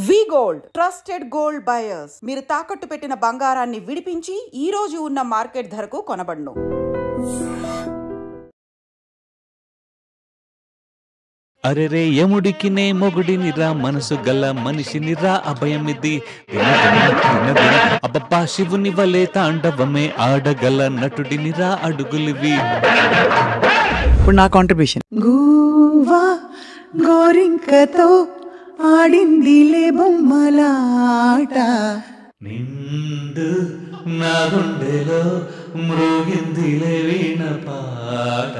వి gold trusted gold buyers. మీరు తాకట్టు పెట్టిన బంగారాన్ని విడిపించి ఈ రోజు ఉన్న మార్కెట్ ధరకు కొనబడును. అరెరే యముడికినే మొగుడినిరా మనసు గల మనిషినిరా అభయమిది అబ్బబ్బా శివుని వలే తాండవమే ఆడగల నటుడినిరా అడుగులివి. ఇప్పుడు నా కాంట్రిబ్యూషన్. గూవా గోరింకతో ఆడిందిలే బొమ్మలాట, నిండు నా గుండెలో మృగిందిలే వీణ పాట.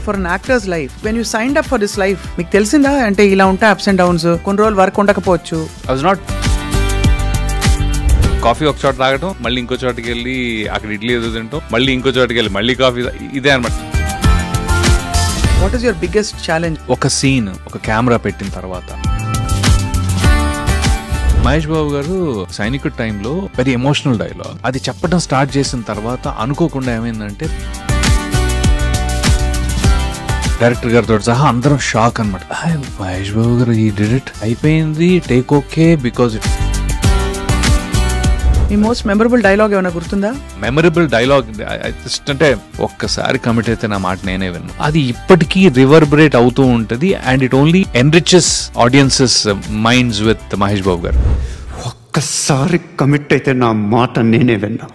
For an actor's life, when you signed up for this life, మీకు తెలిసిందా అంటే ఇలా ఉంటాయి అప్స్ అండ్ డౌన్స్, కొన్ని రోజులు వర్క్ ఉండకపోవచ్చు. ఐ వాజ్ నాట్ కాఫీ ఒక చోట తాగటం, మళ్ళీ ఇంకో చోటకి వెళ్ళి అక్కడ ఇడ్లీ ఏదో తింటాం, మళ్ళీ ఇంకో చోటకి వెళ్ళి మళ్ళీ కాఫీ, ఇదే అనమాట. What is your biggest challenge? ఒక సీన్, ఒక కెమెరా పెట్టిన తర్వాత మహేష్ బాబు గారు సైనికుడి టైంలో వెరీ ఎమోషనల్ డైలాగ్ అది చెప్పడం స్టార్ట్ చేసిన తర్వాత అనుకోకుండా ఏమైందంటే డైరెక్టర్ గారితో సహా అందరం షాక్ అనమాట. మహేష్ బాబు గారు ఈ డిడ్ ఇట్, అయిపోయింది, take okay. Because me most memorable dialogue ఏమైనా గుర్తుందా? మెమరబుల్ డైలాగ్ జస్ట్ అంటే ఒక్కసారి కమిట్ అయితే నా మాట నేనే విన్నాను, అది ఇప్పటికీ రివర్బరేట్ అవుతూ ఉంటది. And it only enriches audiences minds with Mahesh Babu గారు. ఒక్కసారి కమిట్ అయితే నా మాట నేనే విన్నా.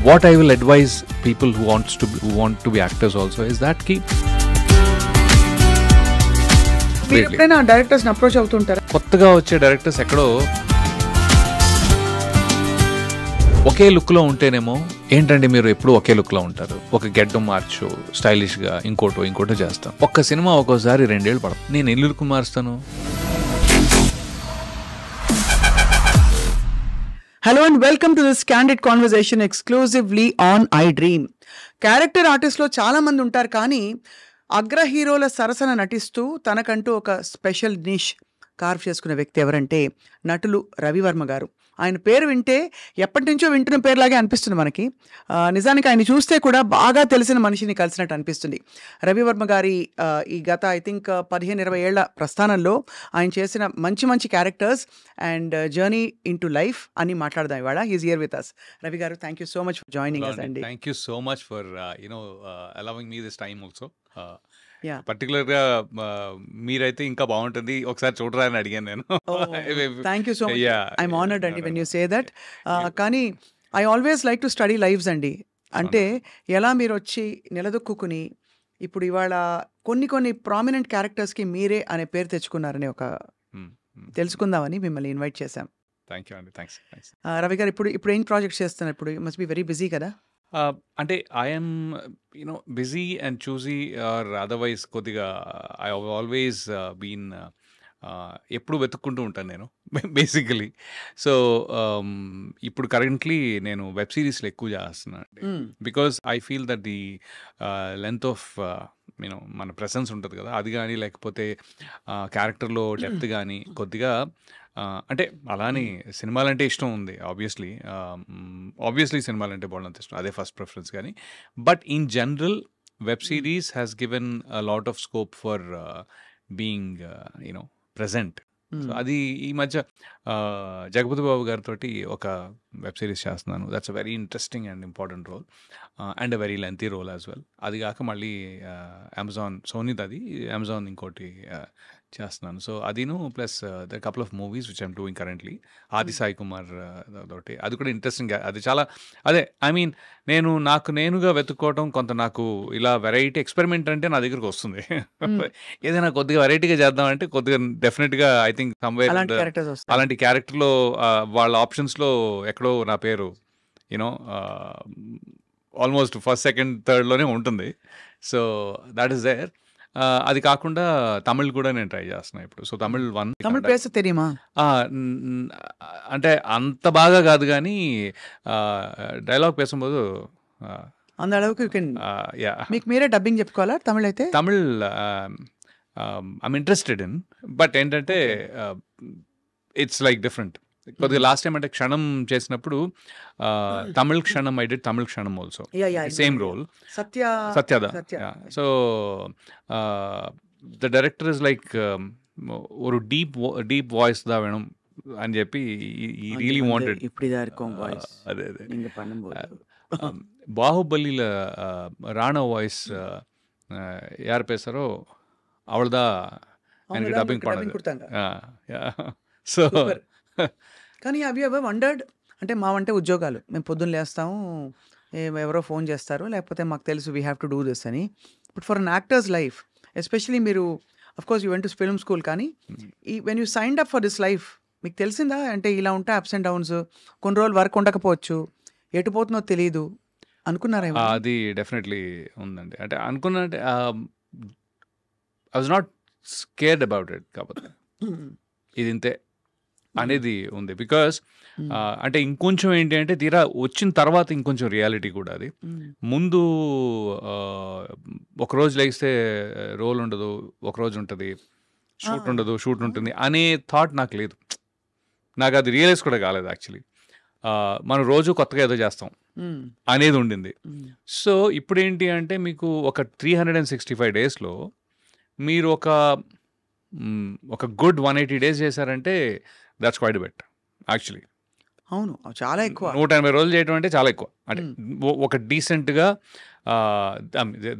What I will advise people who want to be actors also is that ki ఎప్పుడైనా డైరెక్టర్స్ అప్రోచ్ అవుతుంటారా? కొత్తగా వచ్చే డైరెక్టర్స్ ఎక్కడో ఒకే లుక్ లో ఉంటేనేమో ఏంటంటే మీరు ఎప్పుడు ఒకే లుక్ లో ఉంటారు, ఒక గెడ్డం మార్చు స్టైలిష్ గా ఇంకోటో చేస్తాం. ఒక్క సినిమా ఒక్కోసారి 2 ఏళ్ళు పడదు. నేను ఎన్ని లుక్ మారుస్తాను? Hello and welcome to this candid conversation exclusively on iDream. Character ఆర్టిస్ట్లో చాలా మంది ఉంటారు, కానీ అగ్ర హీరోల సరసన నటిస్తూ తనకంటూ ఒక స్పెషల్ నిష్ కార్వ్ చేసుకున్న వ్యక్తి ఎవరంటే నటులు రవివర్మ గారు. ఆయన పేరు వింటే ఎప్పటి నుంచో వింటున్న పేరులాగే అనిపిస్తుంది మనకి. నిజానికి ఆయన చూస్తే కూడా బాగా తెలిసిన మనిషిని కలిసినట్టు అనిపిస్తుంది. రవివర్మ గారి ఈ గత ఐ థింక్ 15-20 ఏళ్ల ప్రస్థానంలో ఆయన చేసిన మంచి characters and journey into life అని మాట్లాడదాం ఇవాళ. He's here with us. Ravi గారు, thank you so much for joining us అండి. Thank you so much for allowing me this time also. Particular గా మీరైతే ఇంకా బాగుంటుంది, ఒకసారి చూడరా అని అడిగాను నేను. Thank you so much. I'm honoured అండి వెన్ యూ సే దట్. కానీ I always like to study lives అండి. అంటే ఎలా మీరు వచ్చి నిలదొక్కుని ఇప్పుడు ఇవాళ కొన్ని ప్రామినెంట్ క్యారెక్టర్స్కి మీరే అనే పేరు తెచ్చుకున్నారని ఒక తెలుసుకుందామని మిమ్మల్ని ఇన్వైట్ చేశాం. థ్యాంక్ యూ అండి. థ్యాంక్స్. రవి గారు, ఇప్పుడు ఏం ప్రాజెక్ట్ చేస్తున్నారు? ఇప్పుడు మస్ట్ బి వెరీ బిజీ కదా? అంటే I'm busy and choosy or otherwise కొద్దిగా ఐ ఆల్వేస్ బీన్ ఎప్పుడు వెతుక్కుంటూ ఉంటాను నేను బేసికలీ. సో ఇప్పుడు కరెంట్లీ నేను వెబ్ సిరీస్లో ఎక్కువ చేస్తున్నాను అండి. Because I feel that the length of మన ప్రెసెన్స్ ఉంటుంది కదా, అది కానీ లేకపోతే క్యారెక్టర్లో డెప్త్ కానీ కొద్దిగా అంటే అలానే సినిమాలంటే ఇష్టం ఉంది. ఆబ్వియస్లీ సినిమాలంటే బాగుందంత ఇష్టం, అదే ఫస్ట్ ప్రిఫరెన్స్. కానీ but in general web series has given a lot of scope for being present. So అది ఈ మధ్య జగపతి బాబు గారితో ఒక వెబ్ సిరీస్ చేస్తున్నాను. That's a very interesting and important role and a very lengthy role as well. అది కాక మళ్ళీ Amazon సోనీది, అది అమెజాన్ ఇంకోటి చేస్తున్నాను. సో అదిను plus the couple of movies which I'm doing currently. Aadi Sai Kumar తోటి, అది కూడా ఇంట్రెస్టింగ్. అది చాలా అదే ఐ మీన్ నాకు నేనుగా వెతుక్కోవటం, కొంత నాకు ఇలా వెరైటీ ఎక్స్పెరిమెంట్ అంటే నా దగ్గరకు వస్తుంది. ఏదైనా కొద్దిగా వెరైటీగా చేద్దామంటే కొద్దిగా డెఫినెట్గా ఐ థింక్ సమ్వేర్ అలాంటి క్యారెక్టర్లో వాళ్ళ ఆప్షన్స్లో ఎక్కడో నా పేరు ఆల్మోస్ట్ ఫస్ట్ సెకండ్ థర్డ్లోనే ఉంటుంది. So that is there. అది కాకుండా తమిళ్ కూడా నేను ట్రై చేస్తున్నాను ఇప్పుడు. సో తమిళ్ పేస తెలియమా అంటే అంత బాగా కాదు, కానీ డైలాగ్ పేసుம்போదు అంద అళవుకు మీకు మీరే డబ్బింగ్ చెప్పుకోవాలా? తమిళ్ అయితే Tamil I'm interested in, but ఏంటంటే ఇట్స్ లైక్ డిఫరెంట్. కొద్దిగా లాస్ట్ టైం అంటే క్షణం చేసినప్పుడు Tamil Kshanam, I did Tamil Kshanam also, same role, సత్యద. So the director is like ஒரு డీప్ వాయిస్ தான் வேணும் అని చెప్పి రియలీ వాంటెడ్. இப்படி தான் இருக்கும் வாய்ஸ் అదే అదే நீங்க பண்ணும்போது. பாகுபலியில் ராணா வாய்ஸ் யார் பேசுகிறோ அவள் தான் எனக்கு டப்பிங் பண்ணது. கொடுத்தாங்க. సో కానీ అవి ఎవరు వండర్డ్ అంటే మావంటే ఉద్యోగాలు, మేము పొద్దున్న లేస్తాము, ఎవరో ఫోన్ చేస్తారు, లేకపోతే మాకు తెలుసు we have to do this అని. But for an actor's life especially మీరు of course you went to film school, కానీ ఈ when you signed up for this life మీకు తెలిసిందా అంటే ఇలా ఉంటాయి అప్స్ అండ్ డౌన్స్, కొన్ని రోజులు వర్క్ ఉండకపోవచ్చు, ఎటు పోతుందో తెలియదు అనుకున్నారా? అది డెఫినెట్లీ ఉందండి. అంటే అనుకున్నా అంటే I was not scared about it, కాకపోతే ఇది ఇంతే అనేది ఉంది. బికాస్ అంటే ఇంకొంచెం ఏంటి అంటే తీరా వచ్చిన తర్వాత ఇంకొంచెం రియాలిటీ కూడా అది. ముందు ఒకరోజు లేస్తే రోల్ ఉండదు, ఒకరోజు ఉంటుంది, షూట్ ఉండదు, షూట్ ఉంటుంది అనే థాట్ నాకు లేదు. నాకు అది రియలైజ్ కూడా కాలేదు యాక్చువల్లీ. మనం రోజు కొత్తగా ఏదో చేస్తాం అనేది ఉండింది. సో ఇప్పుడు ఏంటి అంటే మీకు ఒక 365 daysలో మీరు ఒక గుడ్ 180 days చేశారంటే దట్స్ క్వైట్ బెట్ యాక్చువల్లీ. అవును, చాలా ఎక్కువ. 180 రోజులు చేయడం అంటే చాలా ఎక్కువ. అంటే ఒక డీసెంట్గా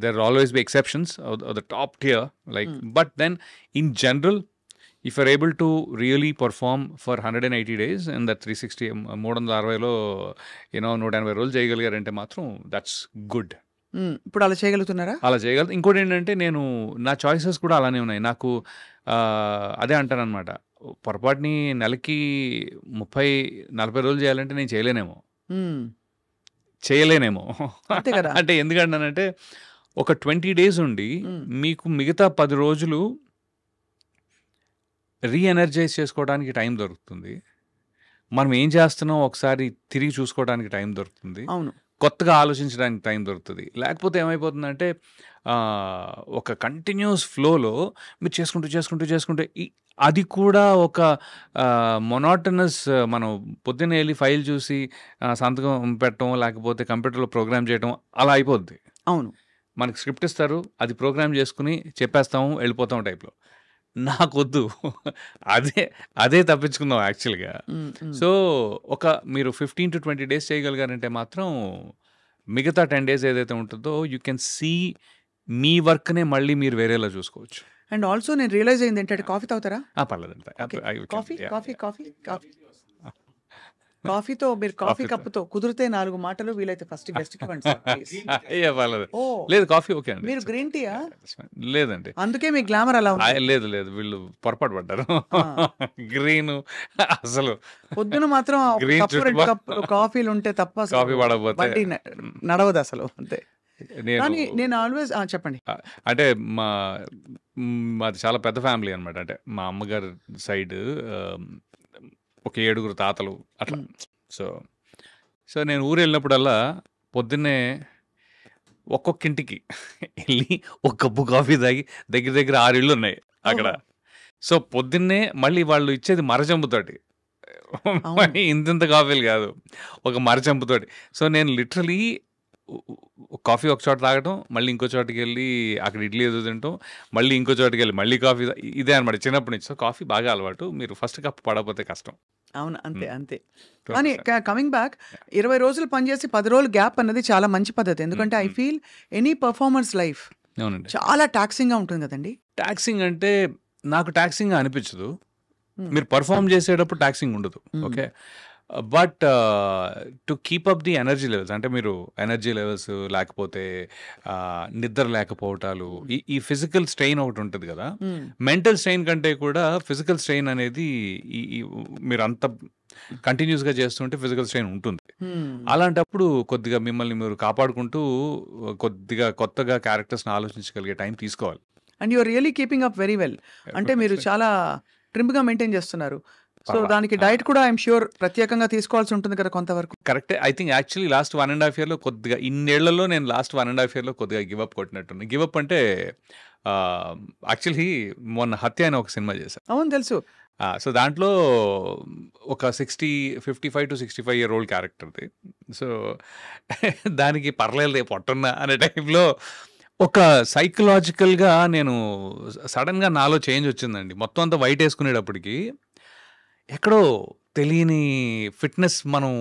there always be exceptions the top tier like, but then in general if you're able to really perform for 180 days and that 360లో 180 రోజులు చేయగలిగారంటే మాత్రం దట్స్ గుడ్. ఇప్పుడు అలా చేయగలుగుతున్నారా? అలా చేయగలుగుతా. ఇంకోటి ఏంటంటే నేను నా చాయిసెస్ కూడా అలానే ఉన్నాయి. నాకు అదే అంటాను అనమాట, పొరపాటుని నెలకి 30-40 రోజులు చేయాలంటే నేను చేయలేనేమో. అంటే ఎందుకంటానంటే ఒక 20 days ఉండి మీకు మిగతా 10 రోజులు రీఎనర్జైజ్ చేసుకోవడానికి టైం దొరుకుతుంది. మనం ఏం చేస్తున్నాం ఒకసారి తిరిగి చూసుకోవడానికి టైం దొరుకుతుంది. అవును, కొత్తగా ఆలోచించడానికి టైం దొరుకుతుంది. లేకపోతే ఏమైపోతుందంటే ఒక కంటిన్యూస్ ఫ్లోలో మీరు చేసుకుంటూ అది కూడా ఒక మొనాటనస్, మనం పొద్దున్నే వెళ్ళి ఫైల్ చూసి సంతకం పెట్టడం, లేకపోతే కంప్యూటర్లో ప్రోగ్రామ్ చేయడం అలా అయిపోద్ది. అవును, మనకి స్క్రిప్ట్ ఇస్తారు, అది ప్రోగ్రామ్ చేసుకుని చెప్పేస్తాము, వెళ్ళిపోతాం టైప్లో. నాకొద్దు, అదే తప్పించుకుందాం యాక్చువల్గా. సో మీరు 15 to 20 days చేయగలిగారంటే మాత్రం మిగతా 10 days ఏదైతే ఉంటుందో యూ కెన్ సీ మీ వర్క్నే మళ్ళీ మీరు వేరేలా చూసుకోవచ్చు. అండ్ ఆల్సో నేను రియలైజ్ అయింది ఏంటంటే, కాఫీ తాగుతారా? పర్లేదండి. కాఫీతో మీరు కాఫీ కప్పుతో కుదిరితే 4 మాటలు, వీలైతే ఫస్ట్ గెస్ట్ కి ఇవ్వండి సార్, ప్లీజ్. పర్లేదు. లేదు, కాఫీ ఓకే అండి. మీరు గ్రీన్ టీయా? లేదండి, అందుకే మీ గ్లామర్ అలా ఉంది. లేదు వీళ్ళు పొరపాటు పడ్డారు. గ్రీన్ అసలు పొద్దున మాత్రం కాఫీలు ఉంటే తప్ప కాఫీ పడకపోతే నడవదు అసలు, అంతే. నేను ఆల్వేస్ చెప్పండి. అంటే మాది చాలా పెద్ద ఫ్యామిలీ అనమాట. అంటే మా అమ్మగారి సైడ్ ఒక 7 తాతలు అట్లా. సో నేను ఊరు వెళ్ళినప్పుడల్లా పొద్దున్నే ఒక్కొక్క ఇంటికి వెళ్ళి ఒక కప్పు కాఫీ తాగి దగ్గర 6 ఇళ్ళు ఉన్నాయి అక్కడ. సో పొద్దున్నే మళ్ళీ వాళ్ళు ఇచ్చేది మరచెంపుతోటి, ఇంత కాఫీలు కాదు, ఒక మరచెంపుతోటి. సో నేను లిటరలీ కాఫీ ఒక చోట తాగటం, మళ్ళీ ఇంకో చోటకి వెళ్ళి అక్కడ ఇడ్లీ ఏదో తింటాం, మళ్ళీ ఇంకో చోటకి వెళ్ళి మళ్ళీ కాఫీ, ఇదే అనమాట చిన్నప్పటి నుంచి. సో కాఫీ బాగా అలవాటు. మీరు ఫస్ట్ కప్ పడకపోతే కష్టం. అవును, అంతే. కానీ కమింగ్ బ్యాక్, 20 రోజులు పనిచేసి 10 రోజులు గ్యాప్ అన్నది చాలా మంచి పద్ధతి. ఎందుకంటే I feel any performers life చాలా టాక్సింగ్ గా ఉంటుంది కదండి. టాక్సింగ్ అంటే నాకు టాక్సింగ్ అనిపించదు. మీరు పర్ఫార్మ్ చేసేటప్పుడు టాక్సింగ్ ఉండదు, okay. But to keep up the energy levels, అంటే మీరు ఎనర్జీ లెవెల్స్ లేకపోతే నిద్ర లేకపోవటాలు, ఈ ఫిజికల్ స్ట్రెయిన్ ఒకటి ఉంటుంది కదా. మెంటల్ స్ట్రెయిన్ కంటే కూడా ఫిజికల్ స్ట్రెయిన్ అనేది మీరు అంత కంటిన్యూస్గా చేస్తుంటే ఫిజికల్ స్ట్రెయిన్ ఉంటుంది. అలాంటప్పుడు కొద్దిగా మిమ్మల్ని మీరు కాపాడుకుంటూ కొద్దిగా కొత్తగా క్యారెక్టర్స్ని ఆలోచించగలిగే టైం తీసుకోవాలి. And you're really keeping up very well. అంటే మీరు చాలా ట్రిమ్గా మెయింటైన్ చేస్తున్నారు. సో దానికి డైట్ కూడా ఐఎమ్ ష్యూర్ ప్రత్యేకంగా తీసుకోవాల్సి ఉంటుంది కదా కొంతవరకు. కరెక్టే. ఐ థింక్ యాక్చువల్లీ లాస్ట్ 1.5 yearలో కొద్దిగా, ఇన్నేళ్లలో నేను లాస్ట్ 1.5 yearలో కొద్దిగా గివప్ కొట్టినట్టుంది. గివప్ అంటే యాక్చువల్లీ మొన్న హత్య అని ఒక సినిమా చేశాను. అవును, తెలుసు. సో దాంట్లో ఒక 55 to 65 year old క్యారెక్టర్ది. సో దానికి పర్లేదు పొట్టున్నా అనే టైంలో ఒక సైకలాజికల్గా నేను సడన్గా నాలో చేంజ్ వచ్చిందండి. మొత్తం అంతా వైట్ వేసుకునేటప్పటికి ఎక్కడో తెలియని ఫిట్నెస్ మనం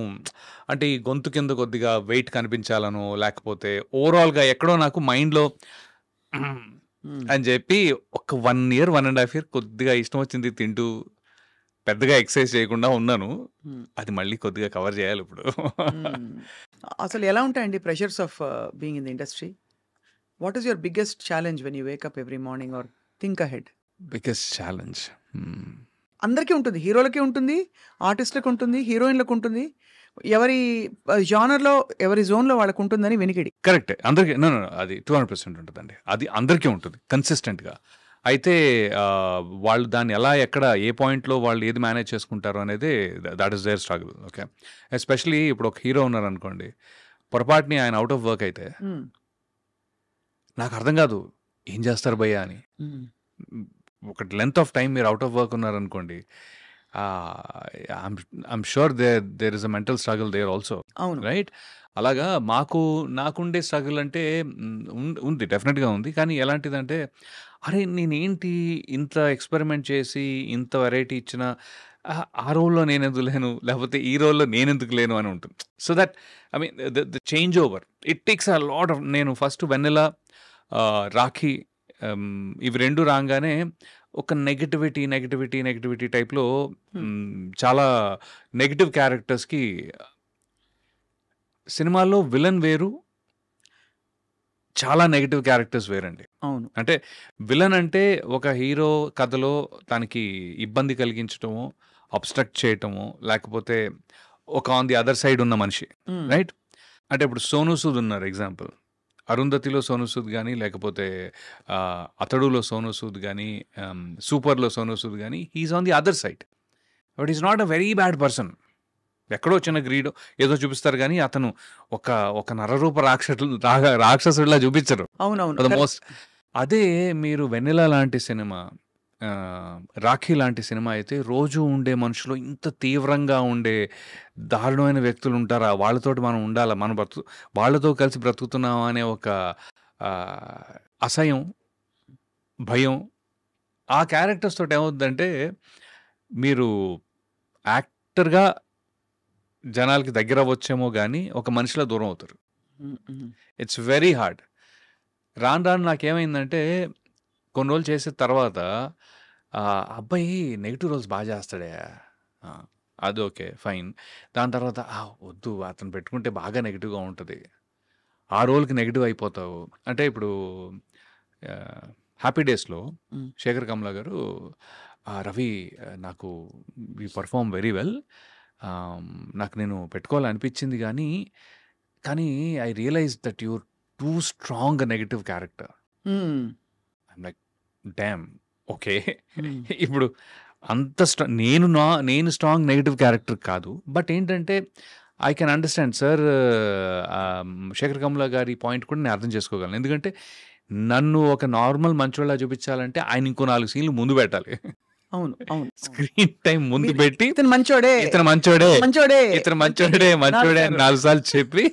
అంటే ఈ గొంతు కింద కొద్దిగా వెయిట్ కనిపించాలనో లేకపోతే ఓవరాల్గా ఎక్కడో నాకు మైండ్లో అని చెప్పి ఒక 1 year 1.5 year కొద్దిగా ఇష్టం వచ్చింది తింటూ పెద్దగా ఎక్సర్సైజ్ చేయకుండా ఉన్నాను. అది మళ్ళీ కొద్దిగా కవర్ చేయాలి ఇప్పుడు. అసలు ఎలా ఉంటాయండి pressures of being in the industry? What is your biggest challenge when you wake up every morning or think ahead? Biggest challenge అందరికీ ఉంటుంది, హీరోలకి ఉంటుంది, ఆర్టిస్టులకు ఉంటుంది, హీరోయిన్లకు ఉంటుంది, ఎవరి జానర్లో ఎవరి జోన్లో వాళ్ళకు ఉంటుందని వెనికిడి. కరెక్ట్, అందరికీ అది 200% ఉంటుందండి. అది అందరికీ ఉంటుంది కన్సిస్టెంట్గా. అయితే వాళ్ళు దాన్ని ఎలా ఎక్కడ ఏ పాయింట్లో వాళ్ళు ఏది మేనేజ్ చేసుకుంటారు అనేది that is their struggle. Okay, especially ఇప్పుడు ఒక హీరో ఉన్నారనుకోండి, పొరపాటుని ఆయన అవుట్ ఆఫ్ వర్క్ అయితే నాకు అర్థం కాదు ఏం చేస్తారు భయ్యా అని. ఒక లెంత్ ఆఫ్ టైం మీరు అవుట్ ఆఫ్ వర్క్ ఉన్నారనుకోండి, I'm sure there is a mental struggle there also. అవును, రైట్. అలాగా నాకుండే స్ట్రగుల్ అంటే ఉంది, డెఫినెట్గా ఉంది. కానీ ఎలాంటిదంటే, అరే నేనేంటి ఇంత ఎక్స్పెరిమెంట్ చేసి ఇంత వెరైటీ ఇచ్చిన ఆ రోల్లో నేను ఎందుకు లేను, లేకపోతే ఈ రోల్లో నేను ఎందుకు లేను అని ఉంటుంది. So that I mean the change over it takes a lot of. నేను ఫస్ట్ వెన్నెల, రాఖీ ఇవి 2 రాగానే ఒక నెగిటివిటీ టైప్లో చాలా నెగిటివ్ క్యారెక్టర్స్కి సినిమాల్లో విలన్ వేరు, చాలా నెగిటివ్ క్యారెక్టర్స్ వేరండి. అవును, అంటే విలన్ అంటే ఒక హీరో కథలో తనకి ఇబ్బంది కలిగించటము, అబ్స్ట్రక్ట్ చేయటము, లేకపోతే ఒక ఆన్ ది అదర్ సైడ్ ఉన్న మనిషి. రైట్. అంటే ఇప్పుడు సోనూ సూద్ ఉన్నారు ఎగ్జాంపుల్. అరుంధతిలో సోనూ సూద్ కానీ, లేకపోతే అతడులో సోనూ సూద్ కానీ, సూపర్లో సోనూ సూద్ కానీ, he's on the other side. But is not a very bad person. ఎక్కడో చిన్న గ్రీడో ఏదో చూపిస్తారు కానీ అతను ఒక నరరూప రాక్షసుడిలా చూపించరు. అవునవును, మోస్ట్. అదే మీరు వెన్నెల లాంటి సినిమా, రాఖీ లాంటి సినిమా అయితే రోజు ఉండే మనుషులు ఇంత తీవ్రంగా ఉండే దారుణమైన వ్యక్తులు ఉంటారా, వాళ్ళతోటి మనం ఉండాలా, మనం వాళ్ళతో కలిసి బ్రతుకుతున్నాం అనే ఒక అసహ్యం, భయం ఆ క్యారెక్టర్స్ తోటి ఏమవుతుందంటే మీరు యాక్టర్గా జనాలకి దగ్గర అవ్వచ్చేమో కానీ ఒక మనిషిలో దూరం అవుతారు. It's very hard. రాను నాకేమైందంటే కొన్ని రోజులు చేసిన తర్వాత అబ్బాయి నెగిటివ్ రోల్స్ బాగా చేస్తాడే, అది ఓకే ఫైన్. దాని తర్వాత వద్దు అతను పెట్టుకుంటే బాగా నెగిటివ్గా ఉంటుంది, ఆ రోల్కి నెగిటివ్ అయిపోతావు. అంటే ఇప్పుడు హ్యాపీ డేస్లో శేఖర్ కమలా గారు, రవి నాకు యూ పర్ఫార్మ్ వెరీ వెల్, నాకు నేను పెట్టుకోవాలనిపించింది కానీ I realise that you're too strong negative character. I'm like damn okay. ఇప్పుడు అంత నేను స్ట్రాంగ్ నెగిటివ్ క్యారెక్టర్ కాదు, బట్ ఏంటంటే I can understand sir Sekhar Kammula గారి పాయింట్ కూడా నేను అర్థం చేసుకోగలను. ఎందుకంటే నన్ను ఒక నార్మల్ మంచోళ్ళ చూపించాలంటే ఆయన ఇంకో 4 సీన్లు ముందు పెట్టాలి. అవును, స్క్రీన్ టైం ముందు పెట్టి ఇతను మంచోడే 4 సార్లు చెప్పి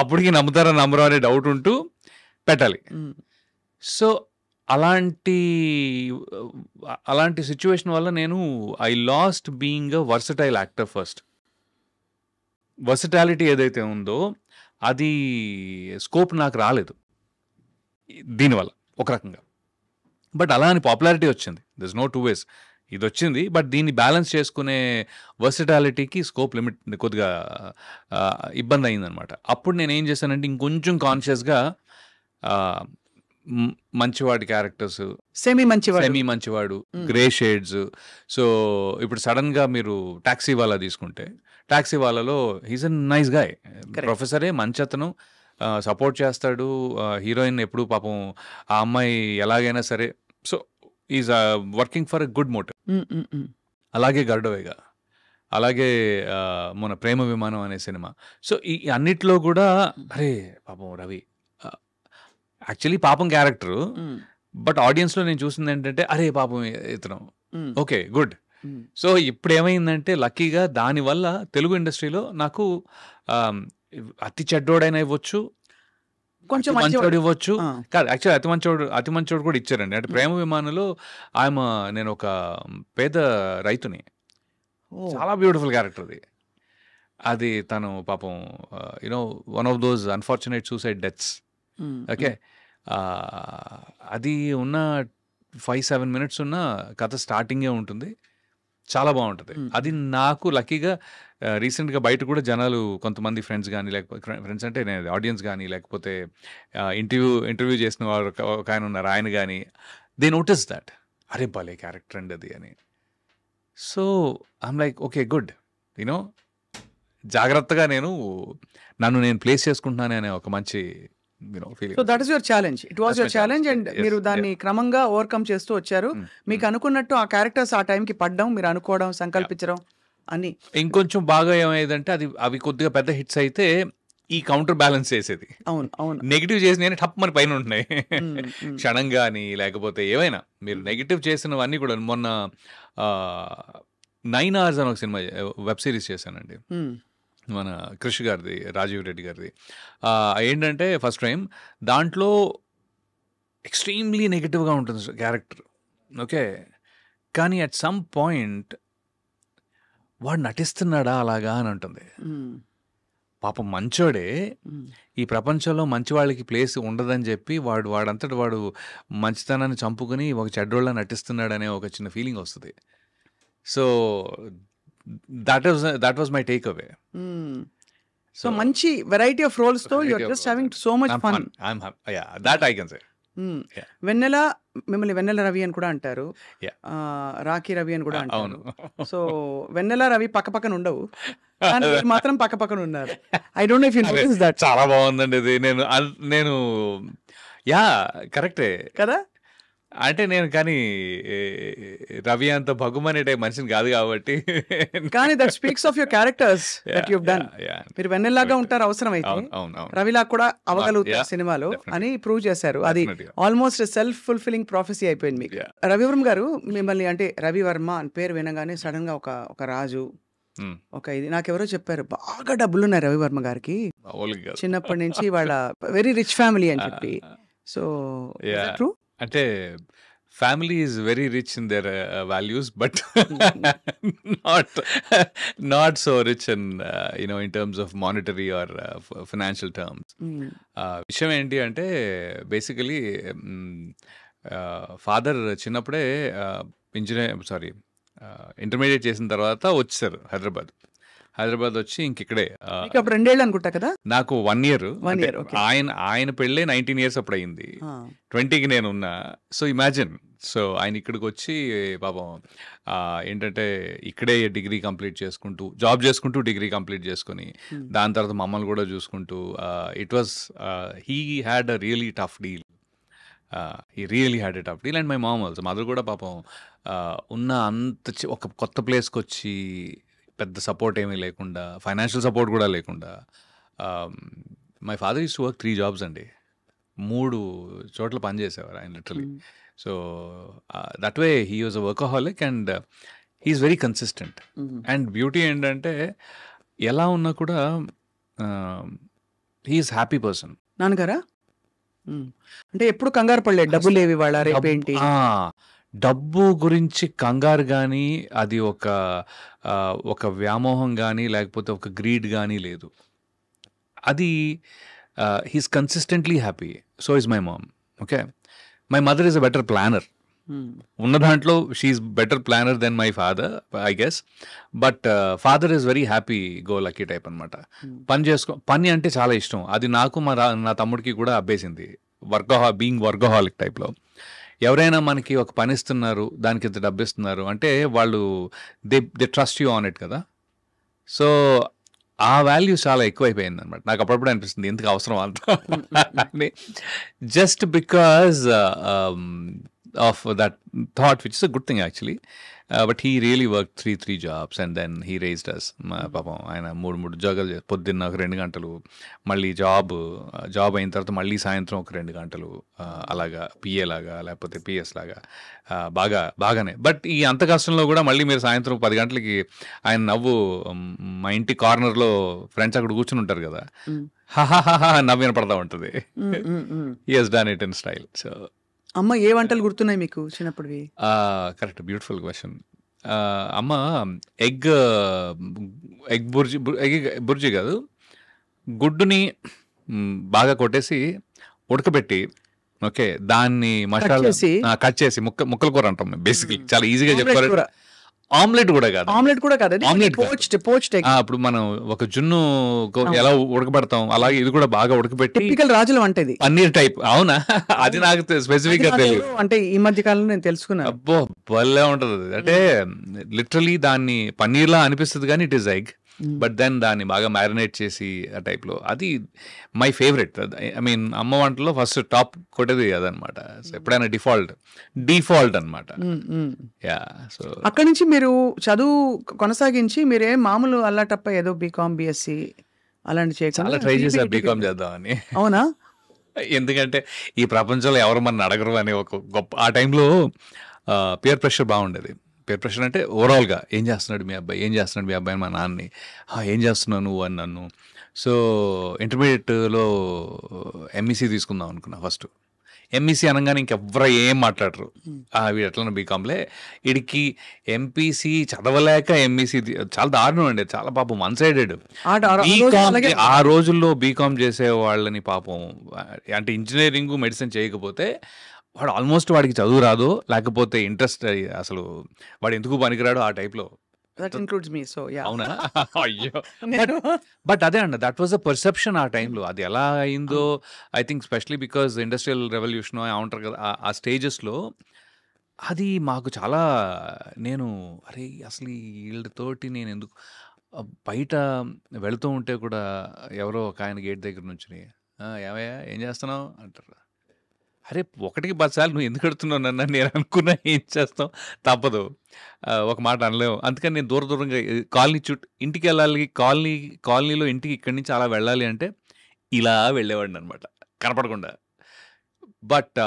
అప్పటికి నమ్ముతారా నమ్మరో అనే డౌట్ ఉంటూ పెట్టాలి. సో అలాంటి సిచ్యువేషన్ వల్ల నేను I last being a versatile actor first. Versatility ఏదైతే ఉందో అది స్కోప్ నాకు రాలేదు దీనివల్ల ఒక రకంగా. బట్ అలా అని పాపులారిటీ వచ్చింది, దిస్ నో 2 ways. ఇది వచ్చింది, బట్ దీన్ని బ్యాలెన్స్ చేసుకునే వర్సటాలిటీకి స్కోప్ లిమిట్ కొద్దిగా ఇబ్బంది అయిందనమాట. అప్పుడు నేను ఏం చేశానంటే ఇంకొంచెం కాన్షియస్గా మంచివాడి క్యారెక్టర్స్, సెమీ మంచివాడు, గ్రే షేడ్స్. సో ఇప్పుడు సడన్గా మీరు టాక్సీ వాళ్ళ తీసుకుంటే, టాక్సీ వాళ్ళలో హీస్ అ నైస్ గాయ్, ప్రొఫెసరే, మంచి అతను, సపోర్ట్ చేస్తాడు హీరోయిన్ ఎప్పుడు, పాపం ఆ అమ్మాయి ఎలాగైనా సరే. So is working for a good motive. అలాగే గరుడవేగా, అలాగే మన ప్రేమ విమానం అనే సినిమా. సో ఈ అన్నిట్లో కూడా అరే పాపం రవి యాక్చువల్లీ పాపం క్యారెక్టరు, బట్ ఆడియన్స్లో నేను చూసింది ఏంటంటే అరే పాపం ఇతను ఓకే గుడ్. సో ఇప్పుడు ఏమైందంటే లక్కీగా దానివల్ల తెలుగు ఇండస్ట్రీలో నాకు అతి చెడ్డోడైనా ఇవ్వచ్చు, కొంచెం మంచోడు ఇవ్వచ్చు ఆ. కాదు, యాక్చువల్లీ అతి మంచోడు కూడా ఇచ్చారండి. అంటే ప్రేమ విమానంలో నేను ఒక పేద రైతుని, చాలా బ్యూటిఫుల్ క్యారెక్టర్ అది తను పాపం one of those unfortunate suicide deaths. Okay, అది ఉన్న 5-7 minutes ఉన్న కథ స్టార్టింగే ఉంటుంది, చాలా బాగుంటుంది. అది నాకు లక్కీగా రీసెంట్గా బయట కూడా జనాలు కొంతమంది ఫ్రెండ్స్ కానీ, లేకపోతే ఫ్రెండ్స్ అంటే నేను ఆడియన్స్ కానీ, లేకపోతే ఇంటర్వ్యూ చేసిన వారు ఒక ఆయన ఉన్నారు, ఆయన కానీ దే నోటీస్ దాట్ అరే భలే క్యారెక్టర్ అండి అది అని. So I'm like okay good, జాగ్రత్తగా నన్ను నేను ప్లేస్ చేసుకుంటున్నాను అనే ఒక మంచి feeling. So that is your challenge, it was your challenge and మీరు దాన్ని క్రమంగా ఓవర్కమ్ చేస్తూ వచ్చారు. మీకు అనుకున్నట్టు ఆ క్యారెక్టర్స్ ఆ టైంకి పడ్డం, మీరు అనుకోవడం, సంకల్పించడం అని. ఇంకొంచెం బాగా ఏమైందంటే అవి కొద్దిగా పెద్ద హిట్స్ అయితే ఈ కౌంటర్ బ్యాలెన్స్ చేసేది. అవును అవును, నెగిటివ్ చేసిన టప్ మన పైన ఉంటున్నాయి క్షణం కానీ, లేకపోతే ఏవైనా మీరు నెగిటివ్ చేసినవన్నీ కూడా. మొన్న 9 hours అని ఒక సినిమా వెబ్ సిరీస్ చేశానండి, మన క్రిష్ గారిది, రాజీవ్ రెడ్డి గారిది. ఏంటంటే ఫస్ట్ టైం దాంట్లో ఎక్స్ట్రీమ్లీ నెగిటివ్గా ఉంటుంది క్యారెక్టర్. ఓకే, కానీ అట్ సమ్ పాయింట్ వాడు నటిస్తున్నాడా అలాగా అని ఉంటుంది. పాపం మంచోడే, ఈ ప్రపంచంలో మంచి వాళ్ళకి ప్లేస్ ఉండదని చెప్పి వాడంతటి వాడు మంచితనాన్ని చంపుకుని ఒక చెడ్డోళ్ళ నటిస్తున్నాడనే ఒక చిన్న ఫీలింగ్ వస్తుంది. So that was my takeaway. So మంచి వెరైటీ ఆఫ్ రోల్స్ తో you are just having so much fun. Yeah, that I can say. Vennela, మిమ్మల్ని వెన్నెల రవి అని కూడా అంటారు, Yeah. రాఖీ రవి అని కూడా అంటారు. అవును. సో వెన్నెల రవి పక్కపక్కన ఉండవు, కానీ మీరు మాత్రం పక్కపక్కన ఉన్నారు. I don't no if you notice that. చాలా బాగుందండి ఇది. నేను యా కరెక్టే కదా, అంటే నేను కానీ రవి అంత భగుమనే టైప్ మనిషిని కాదు కాబట్టి. కానీ that speaks of your characters that you have done. మీరు వెన్నెల్లాగా ఉంటారు అవసరం అయితే, రవిలా కూడా అవ్వగలుగుతారు సినిమాలో అని ప్రూవ్ చేశారు. అది ఆల్మోస్ట్ సెల్ఫ్ ఫుల్ఫిల్లింగ్ ప్రాఫెసీ అయిపోయింది మీకు. రవివర్మ గారు మిమ్మల్ని, అంటే రవివర్మ అని పేరు వినగానే సడన్ గా ఒక రాజు, ఒక ఇది నాకెవరో చెప్పారు, బాగా డబ్బులు ఉన్నాయి రవివర్మ గారికి చిన్నప్పటి నుంచి, వాళ్ళ వెరీ రిచ్ ఫ్యామిలీ అని చెప్పి. So true? అంటే family is very rich in their values, but not so rich in in terms of monetary or financial terms. విషయం ఏంటి అంటే బేసికలీ ఫాదర్ చిన్నప్పుడే ఇంటర్మీడియట్ చేసిన తర్వాత వచ్చారు హైదరాబాద్ వచ్చి ఇంకిక్కడే. అప్పుడు 2 ఏళ్ళు అనుకుంటా కదా. నాకు 1 year. Okay. ఆయన పెళ్ళే 19 years అప్పుడు అయింది, 20కి నేను ఉన్నా. So imagine. సో ఆయన ఇక్కడికి వచ్చి పాపం ఏంటంటే ఇక్కడే డిగ్రీ కంప్లీట్ చేసుకుంటూ, జాబ్ చేసుకుంటూ డిగ్రీ కంప్లీట్ చేసుకుని, దాని తర్వాత మమ్మల్ని కూడా చూసుకుంటూ, it was he had a really tough deal. And my mom also, mother కూడా పాపం ఉన్న అంత ఒక కొత్త ప్లేస్కి వచ్చి పెద్ద సపోర్ట్ ఏమీ లేకుండా, ఫైనాన్షియల్ సపోర్ట్ కూడా లేకుండా. My father used to work 3 jobs అండి, 3 చోట్ల పనిచేసేవారు ఆయన literally. So that way he was a workaholic and he's very consistent. And beauty ఏంటంటే ఎలా ఉన్నా కూడా హీఈస్ హ్యాపీ పర్సన్. నాన్నగారా అంటే ఎప్పుడు కంగారు పడలేదు, డబ్బులు లేవి వాళ్ళ రేపేంటి, డబ్బు గురించి కంగారు కానీ, అది ఒక వ్యామోహం కానీ, లేకపోతే ఒక గ్రీడ్ కానీ లేదు. అది he's consistently happy. So is my mom. Okay, my mother is a better planner. ఉన్న దాంట్లో she's better planner then my father I guess. But father is very happy go lucky type అనమాట. పని అంటే చాలా ఇష్టం. అది నాకు నా తమ్ముడికి కూడా అబ్బేసింది, బీయింగ్ వర్కహాలిక్ టైప్లో. ఎవరైనా మనకి ఒక పని ఇస్తున్నారు, దానికి ఇంత డబ్బు ఇస్తున్నారు అంటే వాళ్ళు they trust you on it కదా. సో ఆ వాల్యూ చాలా ఎక్కువైపోయింది అనమాట. నాకు అప్పుడప్పుడు అనిపిస్తుంది ఎందుకు అవసరం అంత, just because of that thought, which is a good thing actually. But he really worked three jobs and then he raised us. పాపం ఆయన మూడు ఉద్యోగాలు పొద్దున్న ఒక 2 గంటలు, మళ్ళీ జాబ్ అయిన తర్వాత మళ్ళీ సాయంత్రం ఒక 2 గంటలు, అలాగా పిఏ లాగా లేకపోతే పిఎస్ లాగా బాగానే. బట్ ఈ అంత కష్టంలో కూడా మళ్ళీ మీరు సాయంత్రం 10 గంటలకి ఆయన నవ్వు మా ఇంటి కార్నర్లో ఫ్రెండ్స్ అక్కడ కూర్చుని ఉంటారు కదా, నవ్వు వినపడతా ఉంటుంది. He has done it in style. So అమ్మ ఏ వంటలు గుర్తున్నాయి మీకు చిన్నప్పుడువి? Correct, beautiful question. అమ్మ ఎగ్ బుర్జీ కాదు, గుడ్డుని బాగా కొట్టేసి ఉడకబెట్టి, ఓకే, దాన్ని మసాలా కట్ చేసి ముక్కల కూర అంటాం బేసిక్లీ, చాలా ఈజీగా చెప్పారు. ఆమ్లెట్ కూడా కాదు, ఇప్పుడు మనం ఒక జున్ను ఎలా ఉడకబెడతాం అలాగే ఇది కూడా బాగా ఉడకబెట్టి రాజుల వంట ఇది, పన్నీర్ టైప్. అవునా? అది నాకు స్పెసిఫిక్ గా తెలియదు. అంటే ఈ మధ్య కాలంలో నేను తెలుసుకున్నాను. అబ్బో భలే ఉంటది అది. అంటే లిటరలీ దాన్ని పన్నీర్ లా అనిపిస్తుంది కానీ it is egg, but then దాన్ని బాగా మ్యారినేట్ చేసి ఆ టైప్లో, అది మై ఫేవరెట్. ఐ మీన్ అమ్మ వంటలో ఫస్ట్ టాప్ కొట్టేది అదనమాట. ఎప్పుడైనా డిఫాల్ట్ అనమాట. యా. సో అక్కడి నుంచి మీరు చదువు కొనసాగించి మీరే మామూలు అల్లాటప్ప ఏదో బీకామ్ బిఎస్సి అలాంటి చాలా ట్రై చేశారు బీకామ్ చేద్దామని. అవునా? ఎందుకంటే ఈ ప్రపంచంలో ఎవరు మన అడగరు అని ఒక గొప్ప, ఆ టైంలో పియర్ ప్రెషర్ బాగుండేది. పేర్ ప్రెషర్ అంటే ఓవరాల్గా ఏం చేస్తున్నాడు మీ అబ్బాయి అని మా నాన్నని, ఏం చేస్తున్నావు నువ్వు అని నన్ను. సో ఇంటర్మీడియట్లో ఎంఈసీ తీసుకుందాం అనుకున్నా. ఫస్ట్ ఎంఈసీ అనగానే ఇంకెవ్వరు ఏం మాట్లాడరు, వీడు ఎట్లన్నా బీకామ్లే, వీడికి ఎంపీసీ చదవలేక ఎంఈసీ చాలా దారుణం అండి, చాలా పాపం వన్ సైడెడ్. ఆ రోజుల్లో బీకామ్ చేసే వాళ్ళని పాపం, అంటే ఇంజనీరింగ్ మెడిసిన్ చేయకపోతే వాడు ఆల్మోస్ట్ వాడికి చదువు రాదు, లేకపోతే ఇంట్రెస్ట్, అసలు వాడు ఎందుకు పనికిరాడు ఆ టైప్లో. అవునా? అయ్యో. బట్ అదే అండి, దట్ వాజ్ అ పర్సెప్షన్ ఆ టైంలో. అది ఎలా అయిందో I think especially because industrial revolution ఉంటారు కదా ఆ స్టేజెస్లో, అది మాకు చాలా, నేను అరే అసలు వీళ్ళతోటి నేను ఎందుకు, బయట వెళుతూ ఉంటే కూడా ఎవరో ఒక ఆయన గేట్ దగ్గర నుంచి ఏమయ్యా ఏం చేస్తున్నావు అంటారు. అరే 1కి 10 సార్లు నువ్వు ఎందుకు అడుగుతున్నావు నన్ను, నేను అనుకున్నా ఏం చేస్తాం, తప్పదు, ఒక మాట అనలేము. అందుకని నేను దూరంగా కాలనీ ఇంటికి వెళ్ళాలి, కాలనీలో ఇంటికి ఇక్కడి నుంచి అలా వెళ్ళాలి అంటే ఇలా వెళ్ళేవాడిని అనమాట కనపడకుండా. బట్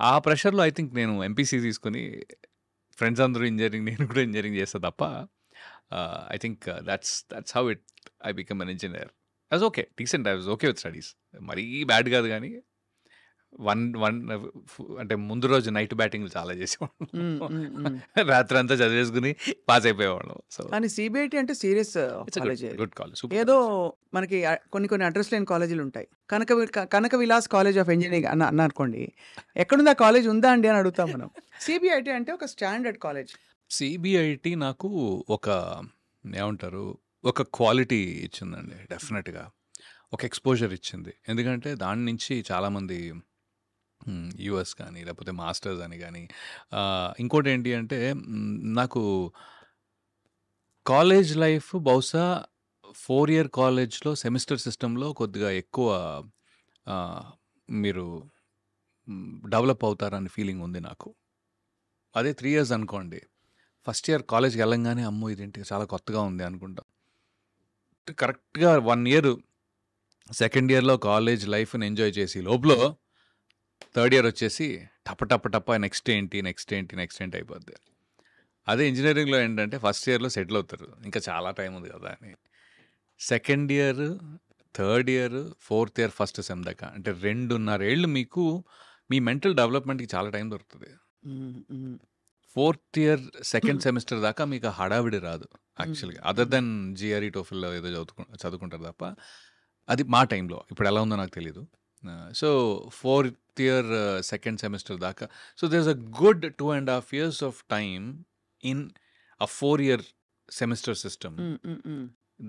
ఆ ప్రెషర్లో ఐ థింక్ నేను ఎంపీసీ తీసుకుని, ఫ్రెండ్స్ అందరూ ఇంజనీరింగ్, నేను కూడా ఇంజనీరింగ్ చేస్తా తప్ప, I think that's how I become an engineer. I was okay, decent, I was okay with studies, మరీ బ్యాడ్ కాదు కానీ అంటే ముందు రోజు నైట్ బ్యాటింగ్ చాలా చేసేవాళ్ళం, రాత్రి అంతా చదివేసుకుని పాస్ అయిపోయేవాళ్ళం. సో కానీ సిబిఐటి అంటే సీరియస్ గుడ్ కాలేజ్. ఏదో మనకి కొన్ని అడ్రస్ లేని కాలేజీలు ఉంటాయి. కనక విలాస్ కాలేజ్ ఆఫ్ ఇంజనీరింగ్ అన్న అనుకోండి, ఎక్కడుంది ఆ కాలేజ్, ఉందా అండి అని అడుగుతాం మనం. సిబిఐటి అంటే ఒక స్టాండర్డ్ కాలేజ్. సిబిఐటి నాకు ఒక ఏమంటారు, ఒక క్వాలిటీ ఇచ్చిందండి, డెఫినెట్గా ఒక ఎక్స్పోజర్ ఇచ్చింది. ఎందుకంటే దాని నుంచి చాలామంది యూఎస్ కానీ లేకపోతే మాస్టర్స్ అని కానీ, ఇంకోటి ఏంటి అంటే నాకు కాలేజ్ లైఫ్ బహుశా 4 year కాలేజ్లో సెమిస్టర్ సిస్టంలో కొద్దిగా ఎక్కువ మీరు డెవలప్ అవుతారని ఫీలింగ్ ఉంది నాకు. అదే 3 years అనుకోండి, ఫస్ట్ ఇయర్ కాలేజ్కి వెళ్ళంగానే అమ్మో ఇదేంటి చాలా కొత్తగా ఉంది అనుకుంటాం. కరెక్ట్గా 1 year సెకండ్ ఇయర్లో కాలేజ్ లైఫ్ని ఎంజాయ్ చేసి లోపల థర్డ్ ఇయర్ వచ్చేసి టప నెక్స్ట్ ఏంటి అయిపోద్ది. అదే ఇంజనీరింగ్లో ఏంటంటే ఫస్ట్ ఇయర్లో సెటిల్ అవుతారు, ఇంకా చాలా టైం ఉంది కదా అని. Second year, third year, fourth year, first sem దాకా అంటే 2.5 ఏళ్ళు మీకు మీ మెంటల్ డెవలప్మెంట్కి చాలా టైం దొరుకుతుంది. ఫోర్త్ ఇయర్ సెకండ్ సెమిస్టర్ దాకా మీకు హడావిడి రాదు యాక్చువల్గా, అదర్ దెన్ జిఆర్ఈ టోఫిల్లో ఏదో చదువుకుంటారు తప్ప. అది మా టైంలో, ఇప్పుడు ఎలా ఉందో నాకు తెలీదు. So 4th year second semester దాకా, so there is a good 2.5 years of time in a 4 year semester system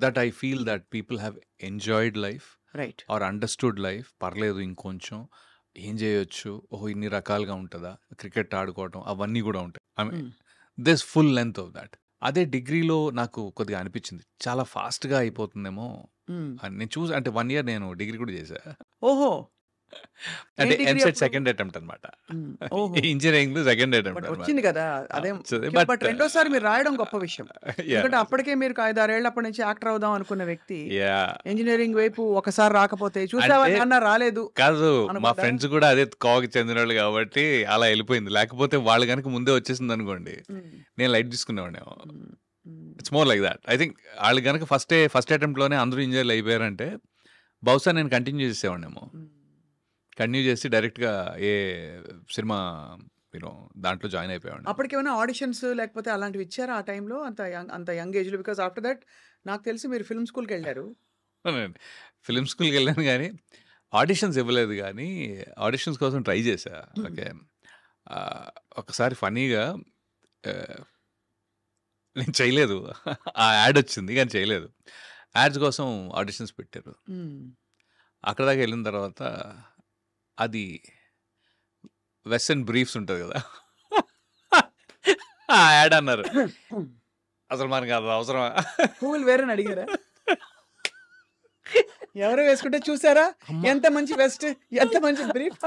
that I feel that people have enjoyed life, right, or understood life. పర్లేదు ఇంకొంచెం ఏం చేయొచ్చు, ఇన్ని రకాలుగా ఉంటుందా, క్రికెట్ ఆడుకోవటం అవన్నీ కూడా ఉంటాయి. I mean this full length of that. అదే డిగ్రీలో నాకు కొద్దిగా అనిపించింది చాలా ఫాస్ట్గా అయిపోతుందేమో అని. నేను అంటే 1 year నేను డిగ్రీ కూడా చేశా. ఓహో, అంటే degree ఎంసెట్ అప్పుడు? సెకండ్ అటెంప్ట్ అనమాట. ఓహో. ఇంజనీరింగ్ సెకండ్ బట్ అటెంప్ట్ అనమాట. వచ్చింది కదా అదేం వచ్చింది. బట్ But, రెండోసారి మీరు రాయడం గొప్ప విషయం. yeah, ఎందుకంటే అప్పటికే మీరు 5-6 ఏళ్ళ అప్పటి నుంచి యాక్టర్ అవుదాం అనుకున్న వ్యక్తి yeah. ఇంజనీరింగ్ వైపు ఒకసారి రాకపోతే చూసావా అంటే- నాన్న రాలేదు. కాదు, మా అనుకుంటా. ఫ్రెండ్స్ కూడా అదే కోవకి చెందిన వాళ్ళు కాబట్టి అలా వెళ్ళిపోయింది. లేకపోతే వాళ్ళు కనుక ముందే వచ్చేసింది అనుకోండి, నేను లైట్ తీసుకునేవాడేమో. It's more like that. I think వాళ్ళు కనుక ఫస్ట్ అటెంప్ట్లోనే అందరూ ఇంజనీర్లు అయిపోయారంటే బహుశా నేను కంటిన్యూ చేసేవాడేమో. కంటిన్యూ చేసి డైరెక్ట్గా ఏ సినిమా దాంట్లో జాయిన్ అయిపోయాడు. అప్పటికేమైనా ఆడిషన్స్ లేకపోతే అలాంటివి ఇచ్చారా ఆ టైంలో అంత యంగ్ ఏజ్లో? బికాస్ ఆఫ్టర్ దట్ నాకు తెలిసి మీరు ఫిల్మ్ స్కూల్కి వెళ్ళారు. ఫిలిం స్కూల్కి వెళ్ళాను కానీ ఆడిషన్స్ ఇవ్వలేదు. కానీ ఆడిషన్స్ కోసం ట్రై చేశా. ఓకే, ఒకసారి ఫనీగా నేను చేయలేదు. ఆ యాడ్ వచ్చింది కానీ చేయలేదు. యాడ్స్ కోసం ఆడిషన్స్ పెట్టారు. అక్కడ దాకా వెళ్ళిన తర్వాత అది వెస్టర్న్ బ్రీఫ్స్ ఉంటుంది కదా, ఆ యాడ్ అన్నారు. అసలు మనకి అది అవసరమా? పువ్వులు వేరే అడిగారా? ఎవరో వేసుకుంటే చూసారా ఎంత మంచి వెస్ట్, ఎంత మంచి బ్రీఫ్.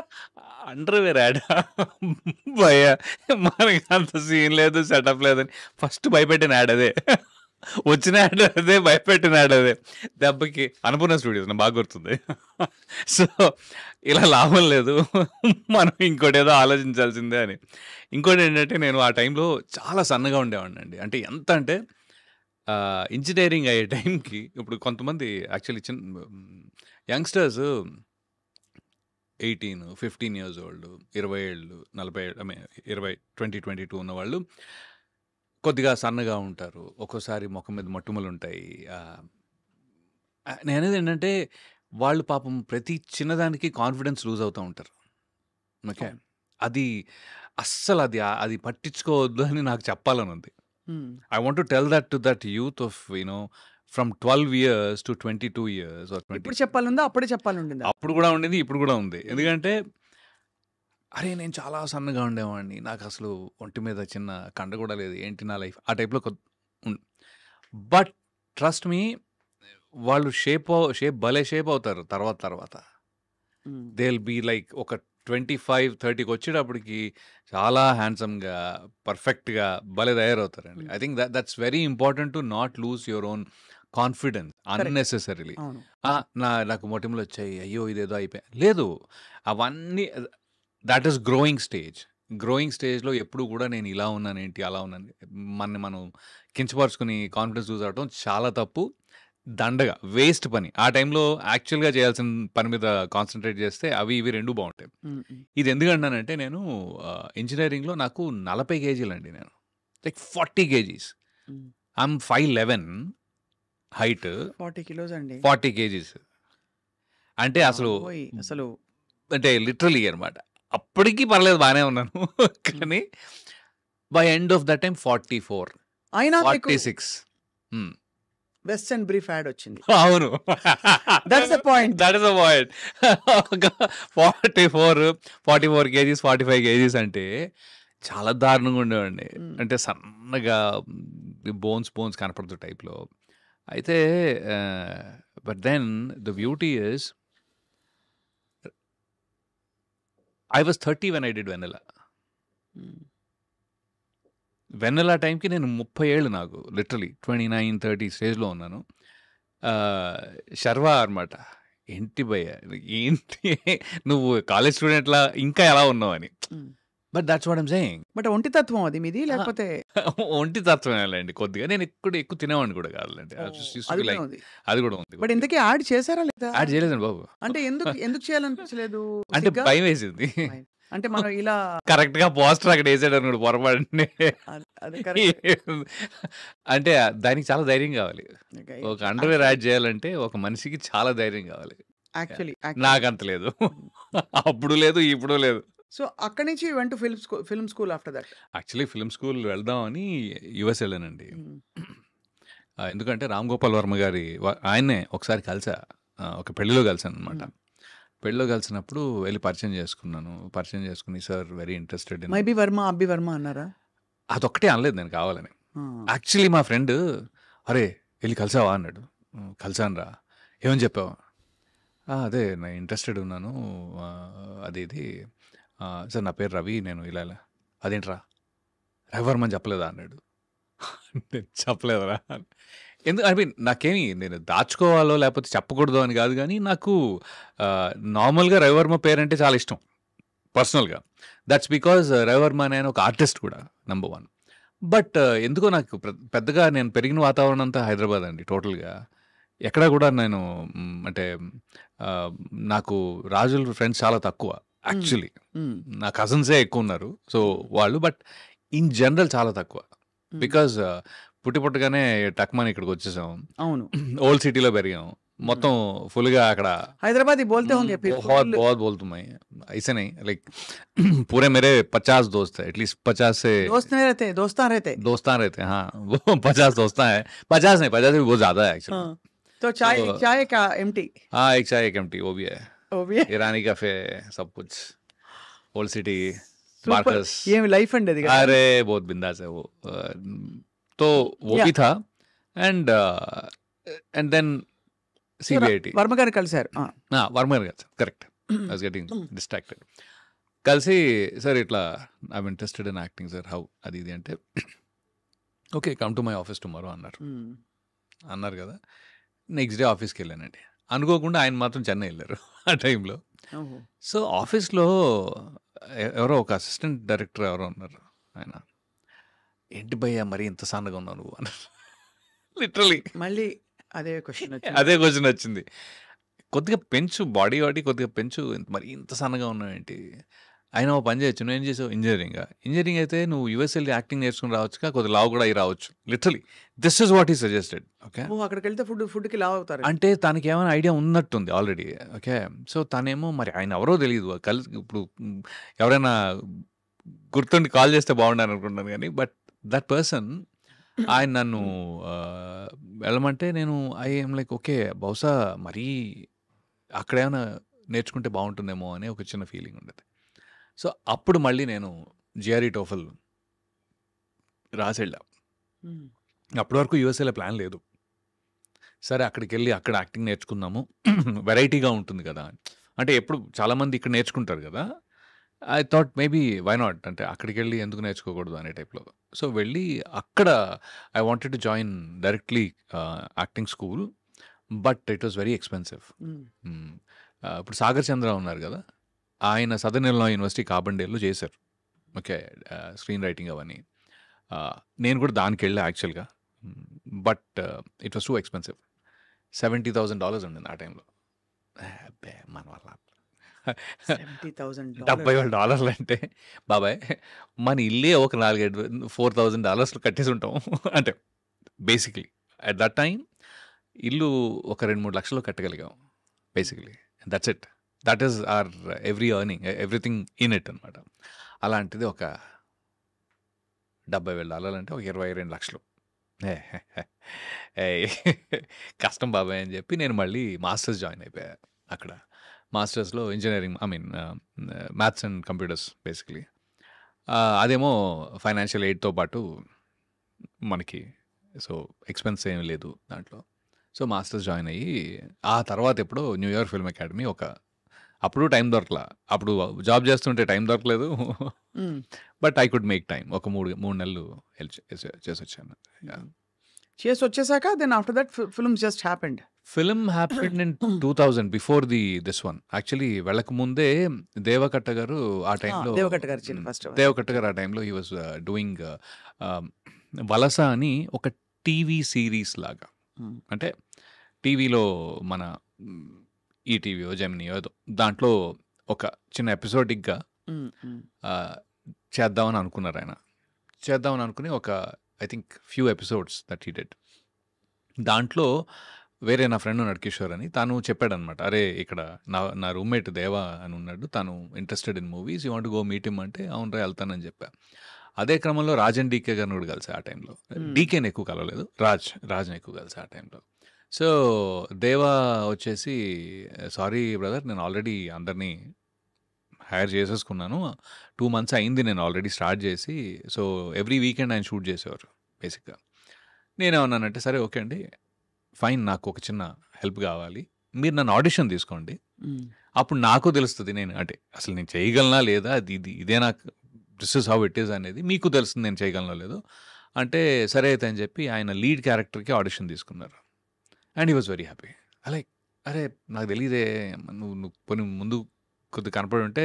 అండర్వేర్ యాడ్ భయ, మనకి అంత సీన్ లేదు, సెటప్ లేదని ఫస్ట్ భయపెట్టిన యాడ్ అదే. వచ్చిన యాడ్ అదే, భయపెట్టిన యాడ్ అదే. దెబ్బకి అన్నపూర్ణ స్టూడియోస్ నాకు బాగా గుర్తుంది. సో ఇలా లాభం లేదు, మనం ఇంకోటి ఏదో ఆలోచించాల్సిందే అని. ఇంకోటి ఏంటంటే నేను ఆ టైంలో చాలా సన్నగా ఉండేవాడిని అండి. అంటే ఎంత అంటే ఇంజనీరింగ్ అయ్యే టైంకి ఇప్పుడు కొంతమంది యాక్చువల్లీ యంగ్స్టర్స్ 18-15 years old, 20 ఏళ్ళు, 40 ఏళ్ళు, 20-22 ఉన్నవాళ్ళు కొద్దిగా సన్నగా ఉంటారు. ఒక్కోసారి ముఖం మీద మట్టుమలు ఉంటాయి. నేనేది ఏంటంటే వాళ్ళు పాపం ప్రతి చిన్నదానికి కాన్ఫిడెన్స్ లూజ్ అవుతూ ఉంటారు. ఓకే, అది అస్సలు అది పట్టించుకోవద్దు అని నాకు చెప్పాలని ఉంది. I want to tell that to that youth of from 12 years to 22 years or 20. ఇప్పుడు చెప్పాలందా అప్పుడే చెప్పాలండి? అప్పుడు కూడా ఉండేది, ఇప్పుడు కూడా ఉంది. ఎందుకంటే అరే నేను చాలా సన్నగా ఉండేవాడిని, నాకు అసలు ఒంటి మీద చిన్న కండ కూడా లేదు, ఏంటి నా లైఫ్ ఆ టైప్లో బట్ ట్రస్ట్ మీ, వాళ్ళు భలే షేప్ అవుతారు తర్వాత. దే విల్ బీ లైక్ ఒక 25-30కి వచ్చేటప్పటికి చాలా హ్యాండ్సమ్గా, పర్ఫెక్ట్గా భలే తయారవుతారండి. I think that's very important to not lose your own confidence unnecessarily. నాకు మొటిమలు వచ్చాయి, అయ్యో ఇదేదో అయిపోయా, లేదు. అవన్నీ దట్ ఈస్ గ్రోయింగ్ స్టేజ్లో ఎప్పుడు కూడా నేను ఇలా ఉన్నాను ఏంటి, అలా ఉన్నాను, మనం కించపరుచుకుని కాన్ఫిడెన్స్ లూజ్ అవడం చాలా తప్పు, దండగా వేస్ట్ పని. ఆ టైంలో యాక్చువల్గా చేయాల్సిన పని మీద కాన్సన్ట్రేట్ చేస్తే అవి ఇవి రెండు బాగుంటాయి. ఇది ఎందుకంటానంటే నేను ఇంజనీరింగ్లో నాకు 40 kgs అండి, నేను like 40 kgs. I'm 5'11" height, 40 kilos అండి, 40 kgs. అంటే అసలు అంటే లిటరలీ అనమాట. అప్పటికి పర్లేదు, బాగానే ఉన్నాను. కానీ by end of that time 44, అయినా 46. వెస్టర్న్ బ్రీఫ్ యాడ్ వచ్చింది. అవును, that's the point. 44 kgs, 45 kgs అంటే చాలా దారుణంగా ఉండేవాడిని. అంటే సన్నగా బోన్స్ కనపడుతూ టైప్లో. అయితే but then the beauty is I was 30 when I did Vennela టైంకి నేను 30 ఏళ్ళు, నాకు లిటరలీ 29-30 స్టేజ్లో ఉన్నాను. శర్వా అనమాట, ఏంటి భయ్య, ఏంటి నువ్వు కాలేజ్ స్టూడెంట్లా ఇంకా ఎలా ఉన్నావు అని. But that's what I'm saying. But ఒంటి తత్వం అది మీది, లేకపోతే ఒంటి తత్వం వెళ్ళండి కొద్దిగా. నేను ఎక్కువ తినేవాడిని కూడా కాదులేండి, అది కూడా ఉంది. బట్ ఇంతకీ యాడ్ చేశారా లేదా? యాడ్ చేయలేదండి బాబు. అంటే ఎందుకు చేయాలనిపించలేదు? అంటే భయం వేసింది. అంటే మనం ఇలా కరెక్ట్ గా పోస్టర్ అక్కడ వేసాడు అనుకోండి పొరపాటుని. అంటే దానికి చాలా ధైర్యం కావాలి. ఒక అండర్వేర్ యాడ్ చేయాలంటే ఒక మనిషికి చాలా ధైర్యం కావాలి. యాక్చువల్లీ నాకంత లేదు, అప్పుడు లేదు, ఇప్పుడు లేదు. సో అక్కడి నుంచి వెంట film school after that. Actually film school వెళ్దామని యుఎస్ వెళ్ళానండి. ఎందుకంటే రామ్ గోపాల్ వర్మ గారి ఆయన్నే ఒకసారి కలిసా, ఒక పెళ్లిలో కలిసాను అనమాట. పెళ్ళిలో కలిసినప్పుడు వెళ్ళి పరిచయం చేసుకుని sir very interested in maybe Varma, అబ్బి వర్మ అన్నారా? అదొక్కటే అనలేదు నేను కావాలని. యాక్చువల్లీ మా ఫ్రెండ్ అరే వెళ్ళి కలిసావా అన్నాడు. కలిసాను రా, ఏమని చెప్పావు? అదే నేను ఇంట్రెస్టెడ్ ఉన్నాను. ఆ, అది ఇది సార్ నా పేరు రవి, నేను ఇలా ఇలా. అదేంట్రా రవివర్మని చెప్పలేదా అన్నాడు. నేను చెప్పలేదురా. ఎందుకు ఐ మీన్ నాకేమి నేను దాచుకోవాలో లేకపోతే చెప్పకూడదు అని కాదు, కానీ నాకు నార్మల్గా రవివర్మ పేరంటే చాలా ఇష్టం పర్సనల్గా. దట్స్ బికాజ్ రవివర్మ అనే ఒక ఆర్టిస్ట్ కూడా నెంబర్ 1. బట్ ఎందుకో నాకు పెద్దగా నేను పెరిగిన వాతావరణం అంతా హైదరాబాద్ అండి టోటల్గా. ఎక్కడా కూడా నేను అంటే నాకు రాజుల ఫ్రెండ్స్ చాలా తక్కువ యాక్చువల్లీ. నా కజిన్సే ఎక్కువ ఉన్నారు, సో వాళ్ళు. బట్ ఇన్ జనరల్ చాలా తక్కువ, బికాజ్ పుట్టగానే టక్మని ఇక్కడికి వచ్చేసాం. అవును, ఓల్డ్ సిటీలో పెరిగాం, మొత్తం ఫుల్గా అక్కడ हैदराबाद ही बोलते होंगे फिर बहुत बहुत बोलता मैं, ऐसे नहीं लाइक पूरे मेरे 50 दोस्त है, एटलीस्ट 50 से दोस्त नहीं रहते, दोस्तान रहते। दोस्तान रहते हैं। हाँ वो 50 दोस्तान है, 50 नहीं, 50 भी बहुत ज्यादा है एक्चुअली। हाँ, तो चाय चाय का एम्प्टी, हाँ एक चाय एक एम्प्टी वो भी है, वो भी है। ईरानी कैफे सब कुछ, ओल्ड सिटी Super. मार्कस। ये लाइफ अंडे दिखा। अरे बहुत बिंदास है वो। तो वो Yeah. भी था एंड देन CBIT వర్మ గారు కలిశారు। వర్మర్ గారు correct, I was getting distracted. కలిసి సార్ ఇట్లా I'm interested in acting sir, how అది ఇది అంటే okay come to my office tomorrow అన్నారు కదా. నెక్స్ట్ డే ఆఫీస్కి వెళ్ళానండి. అనుకోకుండా ఆయన మాత్రం చెన్నై వెళ్ళారు ఆ టైంలో. సో ఆఫీస్లో ఎవరో ఒక అసిస్టెంట్ డైరెక్టర్ ఎవరో ఉన్నారు. ఆయన ఏంటి భయ్యా మరి ఇంత సన్నగా ఉన్నావు నువ్వు అన్నారు. లిటరలీ మళ్ళీ అదే క్వశ్చన్ అదే క్వశ్చన్ వచ్చింది. కొద్దిగా పెంచు, బాడీ కొద్దిగా పెంచు, మరి ఇంత సన్నగా ఉన్నావు ఏంటి? ఆయన ఓ పని చేయొచ్చు, నువ్వు ఏం చేసావు? ఇంజనీరింగ్ అయితే నువ్వు యూఎస్ వెళ్ళి యాక్టింగ్ నేర్చుకుని రావచ్చుగా, కొద్దిగా లావు కూడా అయి రావచ్చు. లిటరలీ దిస్ ఇస్ వాట్ ఈ సజెస్టెడ్. ఓకే, అక్కడికి వెళ్తే ఫుడ్కి లావ్ అవుతారు అంటే తనకి ఏమైనా ఐడియా ఉన్నట్టుంది ఆల్రెడీ. ఓకే, సో తనేమో మరి ఆయన ఎవరో తెలియదు. ఇప్పుడు ఎవరైనా గుర్తుండి కాల్ చేస్తే బాగుండని అనుకుంటున్నాను కానీ, బట్ దట్ పర్సన్ ఆయన నన్ను వెళ్ళమంటే నేను ఐఎమ్ లైక్ ఓకే, బహుశా మరీ అక్కడేమైనా నేర్చుకుంటే బాగుంటుందేమో అని ఒక చిన్న ఫీలింగ్ ఉండేది. సో అప్పుడు మళ్ళీ నేను జిఆర్ఈ టోఫల్ రాసి వెళ్ళా. అప్పటి వరకు యూఎస్ఏలో ప్లాన్ లేదు. సరే అక్కడికి వెళ్ళి అక్కడ యాక్టింగ్ నేర్చుకుందాము, వెరైటీగా ఉంటుంది కదా. అంటే ఎప్పుడు చాలామంది ఇక్కడ నేర్చుకుంటారు కదా. I thought maybe why not, అంటే అక్కడికి వెళ్ళి ఎందుకు నేర్చుకోకూడదు అనే టైప్లో. సో వెళ్ళి అక్కడ I wanted to join directly acting school, but it was very expensive. ఇప్పుడు సాగర్ చంద్ర ఉన్నారు కదా, ఆయన సదర్న్ ఇల్లినాయ్ యూనివర్సిటీ కార్బన్డేల్లో చేశారు. ఓకే, స్క్రీన్ రైటింగ్ అవన్నీ. నేను కూడా దానికి వెళ్ళా యాక్చువల్గా, but it was too expensive. $70,000 ఉండింది ఆ టైంలో. మన వల్ల $70,000 అంటే బాబాయ్ మన ఇల్లే ఒక $4,000 కట్టేసి ఉంటాం. అంటే బేసిక్లీ అట్ దట్ టైం ఇల్లు ఒక 2-3 లక్షలు కట్టగలిగాం basically. That's it, that is our every earning, everything in it అనమాట. అలాంటిది ఒక $70,000 అంటే ఒక 22 లక్షలు. కష్టం బాబాయ్ అని చెప్పి నేను మళ్ళీ మాస్టర్స్ జాయిన్ అయిపోయా అక్కడ. మాస్టర్స్లో engineering, I mean maths and computers basically. అదేమో ఫైనాన్షియల్ ఎయిడ్తో పాటు మనకి, సో ఎక్స్పెన్స్ ఏమీ లేదు దాంట్లో. సో మాస్టర్స్ జాయిన్ అయ్యి ఆ తర్వాత ఎప్పుడో న్యూయార్క్ ఫిల్మ్ అకాడమీ అప్పుడు టైం దొరకలా. అప్పుడు జాబ్ చేస్తుంటే టైం దొరకలేదు, but I could make time. ఒక 3 నెలలు చేసి వచ్చాను. చేసి వచ్చేసాక then after that film just happened. Film happened in 2000 before this one. Actually వెళ్ళక ముందే దేవకట్ట గారు ఆ టైంలో, దేవకట్ట గారు ఆ టైంలో హీ వాజ్ డూయింగ్ వలస అని ఒక టీవీ సిరీస్ లాగా. అంటే టీవీలో మన ఈటీవీయో జెమినియో ఏదో దాంట్లో ఒక చిన్న ఎపిసోడిక్గా చేద్దామని అనుకున్నారు ఆయన. చేద్దామని అనుకుని ఒక I think few episodes that he did. దాంట్లో వేరే నా ఫ్రెండ్ ఉన్నాడు కిషోర్ అని, తను చెప్పాడనమాట, అరే ఇక్కడ నా రూమ్మేట్ దేవా అని ఉన్నాడు, తను interested in movies, you want go meet him అంటే అవునరా వెళ్తానని చెప్పా. అదే క్రమంలో రాజ్ అండ్ డీకే గారిని కూడా కలిసి ఆ టైంలో. డీకేని ఎక్కువ కలవలేదు, రాజ్ని ఎక్కువ కలిసి ఆ టైంలో. సో దేవా వచ్చేసి సారీ బ్రదర్, నేను ఆల్రెడీ అందరినీ హైర్ చేసేసుకున్నాను, 2 months అయింది నేను ఆల్రెడీ స్టార్ట్ చేసి. సో ఎవ్రీ వీకెండ్ ఆయన షూట్ చేసేవారు బేసిక్గా. నేనేమన్నానంటే సరే ఓకే అండి ఫైన్, నాకు ఒక చిన్న హెల్ప్ కావాలి, మీరు నన్ను ఆడిషన్ తీసుకోండి, అప్పుడు నాకు తెలుస్తుంది నేను అంటే అసలు నేను చేయగలనా లేదా, ఇదే నాకు this is how it is అనేది మీకు తెలుస్తుంది నేను చేయగలనో లేదో అంటే, సరే అయితే అని చెప్పి ఆయన లీడ్ క్యారెక్టర్కి ఆడిషన్ తీసుకున్నారు. And he was very happy. అరే నాకు తెలియదే, నువ్వు కొన్ని ముందు కొద్దిగా కనపడి ఉంటే,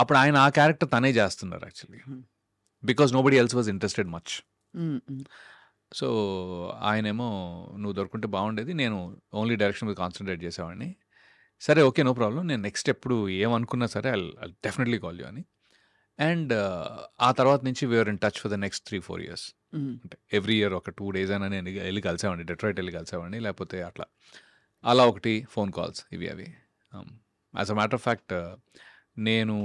అప్పుడు ఆయన ఆ క్యారెక్టర్ తనే చేస్తున్నారు actually, because nobody else was interested much. So ఆయనేమో నువ్వు దొరుకుంటే బాగుండేది, నేను ఓన్లీ డైరెక్షన్ మీద కాన్సన్ట్రేట్ చేసేవాడిని. సరే ఓకే నో ప్రాబ్లం, నేను నెక్స్ట్ ఎప్పుడు ఏమనుకున్నా సరే ఐ డెఫినెట్లీ కాల్ యూ అని. అండ్ ఆ తర్వాత నుంచి we're in touch for the next 3-4 years. అంటే ఎవ్రీ ఇయర్ ఒక 2 days అయినా నేను వెళ్ళి కలిసేవాడిని, డెట్రాయిట్ వెళ్ళి కలిసేవాడిని, లేకపోతే అలా ఒకటి ఫోన్ కాల్స్ ఇవి అవి. As a matter of fact నేను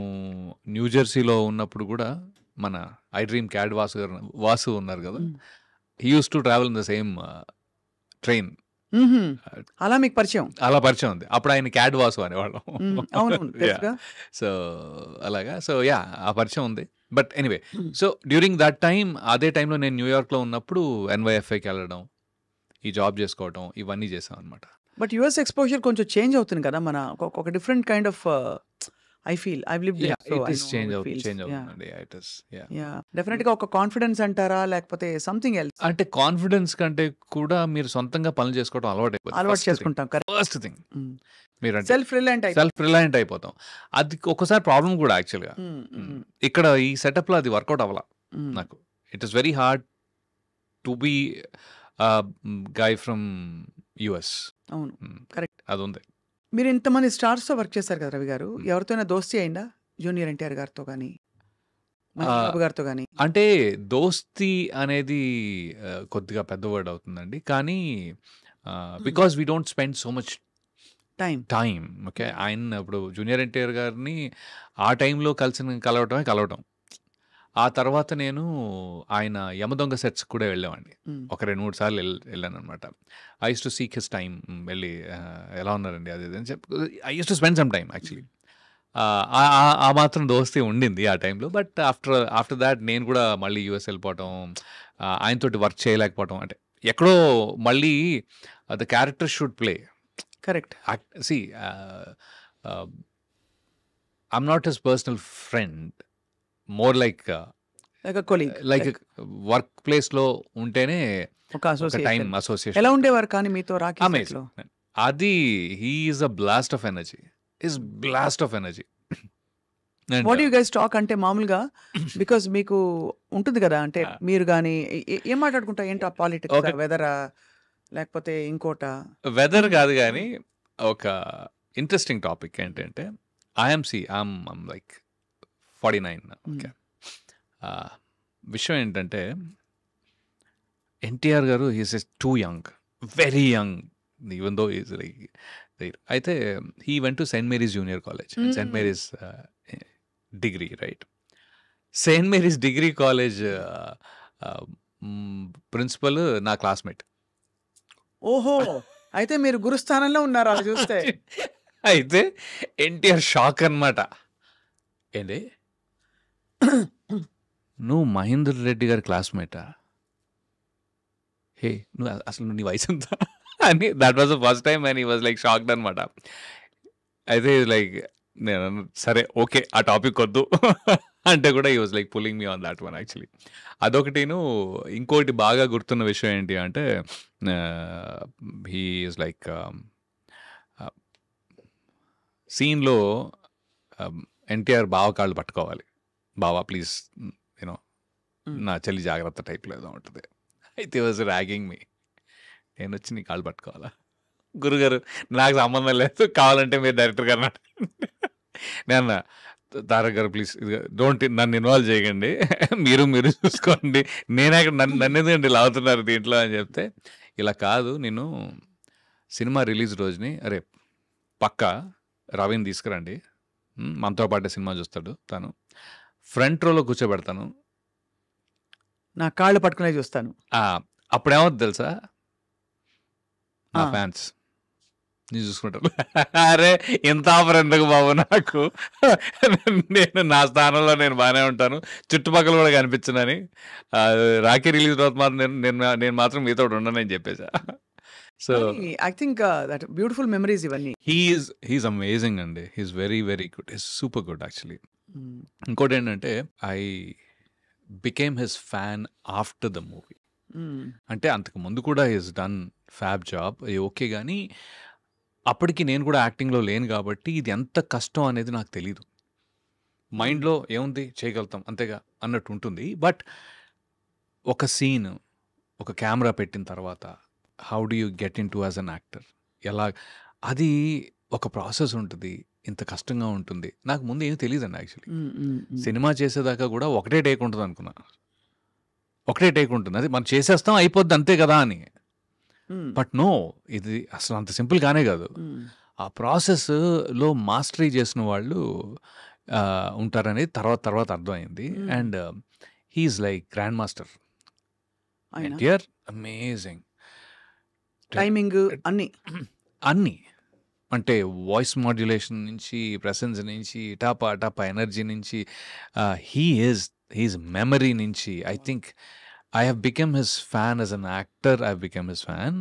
న్యూజెర్సీలో ఉన్నప్పుడు కూడా మన ఐ డ్రీమ్ క్యాడ్ వాసు ఉన్నారు కదా, he use to travel in the same train. అలా మీకు పరిచయం? అలా పరిచయం ఉంది. అప్పుడు ఆయన క్యాడ్ వాసు అనేవాళ్ళం. సో అలాగా, సో యా ఆ పరిచయం ఉంది. But anyway, so during that time, అదే టైంలో నేను న్యూయార్క్లో ఉన్నప్పుడు NYFAకి వెళ్ళడం, ఈ జాబ్ చేసుకోవడం, ఇవన్నీ చేసాం అనమాట. బట్ యుఎస్ ఎక్స్పోజర్ కొంచెం చేంజ్ అవుతుంది కదా, మన ఒక different kind of I feel I've lived it, so I know change అవుతుందండి. ఇట్ ఇస్ యా డెఫినెట్ గా ఒక కాన్ఫిడెన్స్ అంటారా, లేకపోతే సంథింగ్ ఎల్స్? అంటే కాన్ఫిడెన్స్ కంటే కూడా మీరు సొంతంగా పనులు చేసుకోవడం అలవాటు చేసుకుంటాం. ఫస్ట్ థింగ్ మీరు సెల్ఫ్ రిలయంట్ అయిపోతాం. అది ఒక్కసారి ప్రాబ్లం కూడా యాక్చువల్గా. ఇక్కడ ఈ సెటప్ లో అది వర్కౌట్ అవ్వాల నాకు. It is very hard to be guy from US. అవును, కరెక్ట్. అది ఉంది. మీరు ఇంతమంది స్టార్స్ తో వర్క్ చేశారు కదా రవి గారు, ఎవరితోనే దోస్తీ అయిందా? జూనియర్ ఎన్టీఆర్ గారితో కానీ, బాబు గారితో కానీ? అంటే దోస్తీ అనేది కొద్దిగా పెద్ద వర్డ్ అవుతుందండి, కానీ because we don't spend so much time. Okay, ఆయన ఇప్పుడు జూనియర్ ఎన్టీఆర్ గారిని ఆ టైంలో కలవటం. ఆ తర్వాత నేను ఆయన యమదొంగ సెట్స్ కూడా వెళ్ళేవాడిని, ఒక 2-3 సార్లు వెళ్ళాను అనమాట. I use to seek his time, వెళ్ళి ఎలా ఉన్నారండి అది అని చెప్పి I use to spend some time actually. ఆ మాత్రం దోస్తీ ఉండింది ఆ టైంలో. బట్ ఆఫ్టర్ దాట్ నేను కూడా మళ్ళీ US వెళ్ళిపోవటం, ఆయనతోటి వర్క్ చేయలేకపోవటం, అంటే ఎక్కడో మళ్ళీ the character should play. Correct. See I'm not his personal friend, more like work place లో ఉంటేనే ఒక టైం అసోసియేషన్. ఎలా ఉండేవారు కానీ మీతో రాకీ? అది he is a blast of energy. What you guys talk అంటే మామూలుగా, బికాజ్ మీకు ఉంటుంది కదా, అంటే మీరు కానీ ఏం మాట్లాడుకుంటా, ఏంటో పాలిటిక్స్, వెదర్ లేకపోతే ఇంకోట? వెదర్ కాదు కానీ ఒక ఇంట్రెస్టింగ్ టాపిక్ ఏంటంటే, ఐఎమ్ లైక్ 49. ఓకే, విషయం ఏంటంటే NTR garu he's too young, very young, even though is like అయితే he went to Saint Mary's junior college, Saint Mary's degree, right? Saint Mary's degree college principal నా classmate. ఓహో, అయితే మీరు గురుస్థానంలో ఉన్నారు అలా చూస్తే. అయితే ఎన్టీఆర్ షాక్ అనమాట. ఏంటి నువ్వు మహేందర్ రెడ్డి గారి క్లాస్మేటా? హే నువ్వు అసలు నీ వయసు ఎంత అని, that was the first time and he was like shocked అనమాట. అయితే లైక్ నేను సరే ఓకే ఆ టాపిక్ వద్దు అంటే కూడా he was like pulling me on that one actually. అదొకటిను. ఇంకోటి బాగా గుర్తున్న విషయం ఏంటి అంటే, హీ ఈజ్ లైక్ సీన్లో ఎన్టీఆర్ బావ కాళ్ళు పట్టుకోవాలి, బావా ప్లీజ్ యూనో నా చెల్లి జాగ్రత్త టైప్లో ఏదో ఉంటుంది. అయితే వాజ్ ర్యాగింగ్ మీ. నేను వచ్చి నీ కాళ్ళు పట్టుకోవాలా? గురుగారు నాకు సంబంధం లేదు, కావాలంటే మీరు డైరెక్టర్ గారు నేను తారక్ గారు ప్లీజ్ నన్ను ఇన్వాల్వ్ చేయకండి, మీరు చూసుకోండి, నేనే నన్ను ఎందుకండి లాగుతున్నారు దీంట్లో అని చెప్తే, ఇలా కాదు నేను సినిమా రిలీజ్ రోజుని అరే పక్కా రవిని తీసుకురండి, మనతో పాటే సినిమా చూస్తాడు, తను ఫ్రంట్ రోలో కూర్చోబెడతాను, నా కాళ్ళు పట్టుకునే చూస్తాను. అప్పుడేమవుతుంది తెలుసా, నా ఫ్యాన్స్ నీ చూసుకుంటారు. అరే ఇంత ఆఫర్ ఎందుకు బాబు నాకు, నేను నా స్థానంలో నేను బాగానే ఉంటాను, చుట్టుపక్కల కూడా కనిపించనని. రాఖీ రిలీజ్ తర్వాత మాత్రం నేను మాత్రం మీతో ఉండనని చెప్పేసా. So I think that beautiful memories ఇవన్నీ. హీఈస్ అమేజింగ్ అండి. He's very very good. He's super good actually. ఇంకోటి ఏంటంటే I became his fan after the movie. అంటే అంతకు ముందు కూడా he's done fab job okay, కానీ అప్పటికి నేను కూడా యాక్టింగ్లో లేను కాబట్టి ఇది ఎంత కష్టం అనేది నాకు తెలీదు. మైండ్లో ఏముంది చేయగలుగుతాం అంతేగా అన్నట్టు ఉంటుంది. బట్ ఒక సీన్, ఒక కెమెరా పెట్టిన తర్వాత how do you get in to as an actor, ఎలా అది ఒక ప్రాసెస్ ఉంటుంది, ఇంత కష్టంగా ఉంటుంది. నాకు ముందు ఏమీ తెలియదండి యాక్చువల్లీ. సినిమా చేసేదాకా కూడా ఒకటే టేక్ ఉంటుంది అనుకున్నా. ఒకటే టేక్ ఉంటుంది, అది మనం చేసేస్తాం అయిపోద్ది అంతే కదా అని. బట్ నో, ఇది అసలు అంత సింపుల్ కానే కాదు. ఆ ప్రాసెస్లో మాస్టరీ చేసిన వాళ్ళు ఉంటారనేది తర్వాత అర్థమైంది. And he's like grand master. NTR amazing. Timing అన్నీ అంటే వాయిస్ మాడ్యులేషన్ నుంచి, ప్రెసెన్స్ నుంచి, టాపా ఎనర్జీ నుంచి, హీఈస్ మెమరీ నుంచి. I think I have become his fan as an actor. I've become his fan.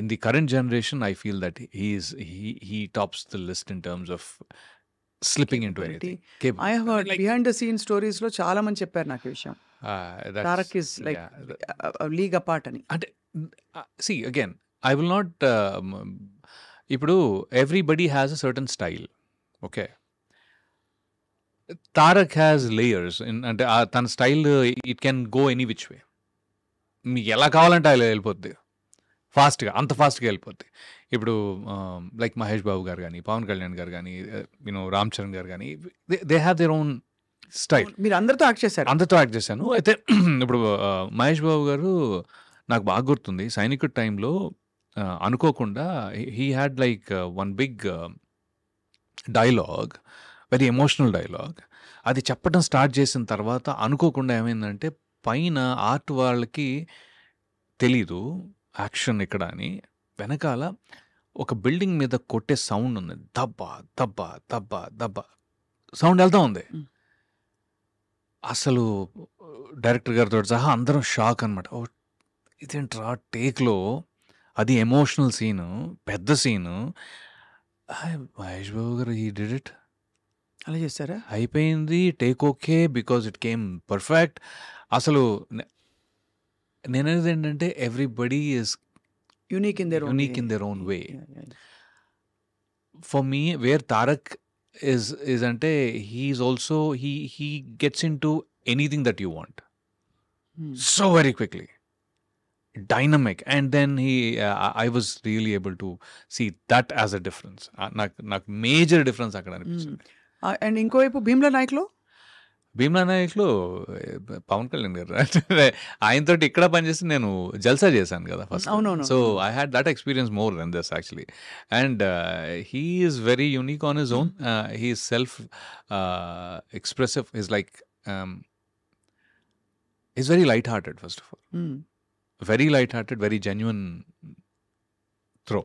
In the current generation, I feel that he tops the list in terms of slipping into anything. I have heard behind the scenes stories lo chaala mandi chepparu నాకు ఈ విషయం. Tarak is like a league apart ani. And see again, I will not. Ippudu everybody has a certain style. Okay. Tarak has layers. అంటే తన style it can go any which way. మీకు ఎలా కావాలంటే అలా వెళ్ళిపోద్ది, అంత ఫాస్ట్గా వెళ్ళిపోద్ది. ఇప్పుడు లైక్ మహేష్ బాబు గారు కానీ, పవన్ కళ్యాణ్ గారు కానీ, రామ్ చరణ్ గారు కానీ, they have their own style. మీరు అందరితో యాక్ట్ చేశాను. అయితే ఇప్పుడు మహేష్ బాబు గారు నాకు బాగా గుర్తుంది, సైనికుడి టైంలో అనుకోకుండా he had like one big dialogue, very emotional dialogue. అది చెప్పడం స్టార్ట్ చేసిన తర్వాత అనుకోకుండా ఏమైందంటే, పైన ఆర్ట్ వాళ్ళకి తెలీదు యాక్షన్ ఇక్కడ అని, వెనకాల ఒక బిల్డింగ్ మీద కొట్టే సౌండ్ ఉంది, దబ్బా దబ్బా దబ్బా దబ్బా సౌండ్ వెళ్తా ఉంది. అసలు డైరెక్టర్ గారితో సహా అందరం షాక్ అనమాట. ఓ ఇదేంట్రా టేక్లో, అది ఎమోషనల్ సీను, పెద్ద సీను. మహేష్ బాబు గారు హీ డిడ్ ఇట్, అలా చేస్తారా? అయిపోయింది take okay, because it came perfect. అసలు నేనేది ఏంటంటే everybody is unique in their own way. For me wear Tarak is అంటే he's also he gets into anything that you want so very quickly, dynamic, and then I was really able to see that as a difference. నాకు major difference అక్కడ అనిపించింది. And ఇంకోవైపు భీమ్లా నాయక్లో పవన్ కళ్యాణ్ గారు ఆయనతో ఇక్కడ పనిచేసి నేను జల్సా చేశాను కదా first. So I had that experience more than this actually. And he is very unique on his own. He is self expressive. Is like is very light hearted first of all, very light hearted, very genuine through.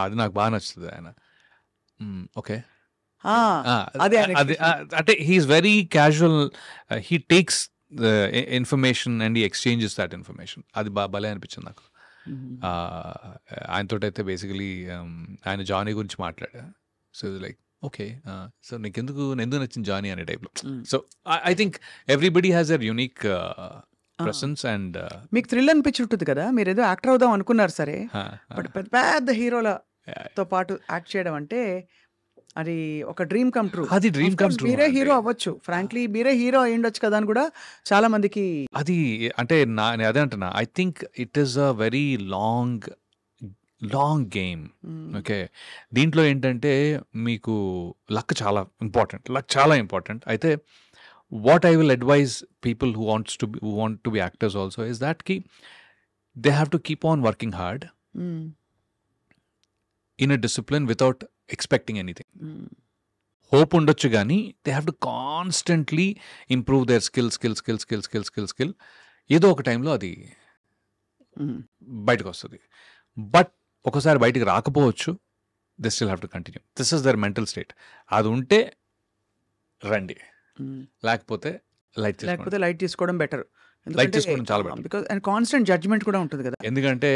అది నాకు బాగా నచ్చుతుంది ఆయన. Okay, అంటే he's very casual. He takes the information and he exchanges that information. అది భలే అనిపించింది నాకు. ఆయనతో అయితే బేసికలీ ఆయన జానీ గురించి మాట్లాడా. సో లైక్ ఓకే, సో నీకెందుకు నచ్చింది జానీ అనే టైప్లో. So I think everybody has their unique presence. And మీకు థ్రిల్ అనిపించి ఉంటుంది కదా, మీరు ఏదో యాక్టర్ అవుదాం అనుకున్నారు సరే, బట్ పెద్ద హీరోలతో పాటు యాక్ట్ చేయడం అంటే అది ఒక డ్రీమ్ కమ్ ట్రూ. అది డ్రీమ్ కమ్ ట్రూ. మీరే హీరో అవ్వచ్చు, ఫ్రాంక్లీ మీరే హీరో అయ్యుండొచ్చు కదా అని కూడా చాలా మందికి అది అంటే అదే అంటున్నా. I think it is a very long game. Okay, దీంట్లో ఏంటంటే మీకు లక్ చాలా ఇంపార్టెంట్. అయితే what I will advise people who want to be actors also is that కి they have to keep on working hard in a discipline without expecting anything. Hope ఉండొచ్చు కానీ they have to constantly improve their skill. ఏదో ఒక టైంలో అది బయటకు వస్తుంది. But ఒకసారి బయటకు రాకపోవచ్చు, they still have to continue. This is their mental state. అది ఉంటే రండి, లేకపోతే లైట్ తీసుకోవడం బెటర్. లైక్ చేసుకోవడం చాలా better. Because and constant judgement కూడా ఉంటుంది కదా. ఎందుకంటే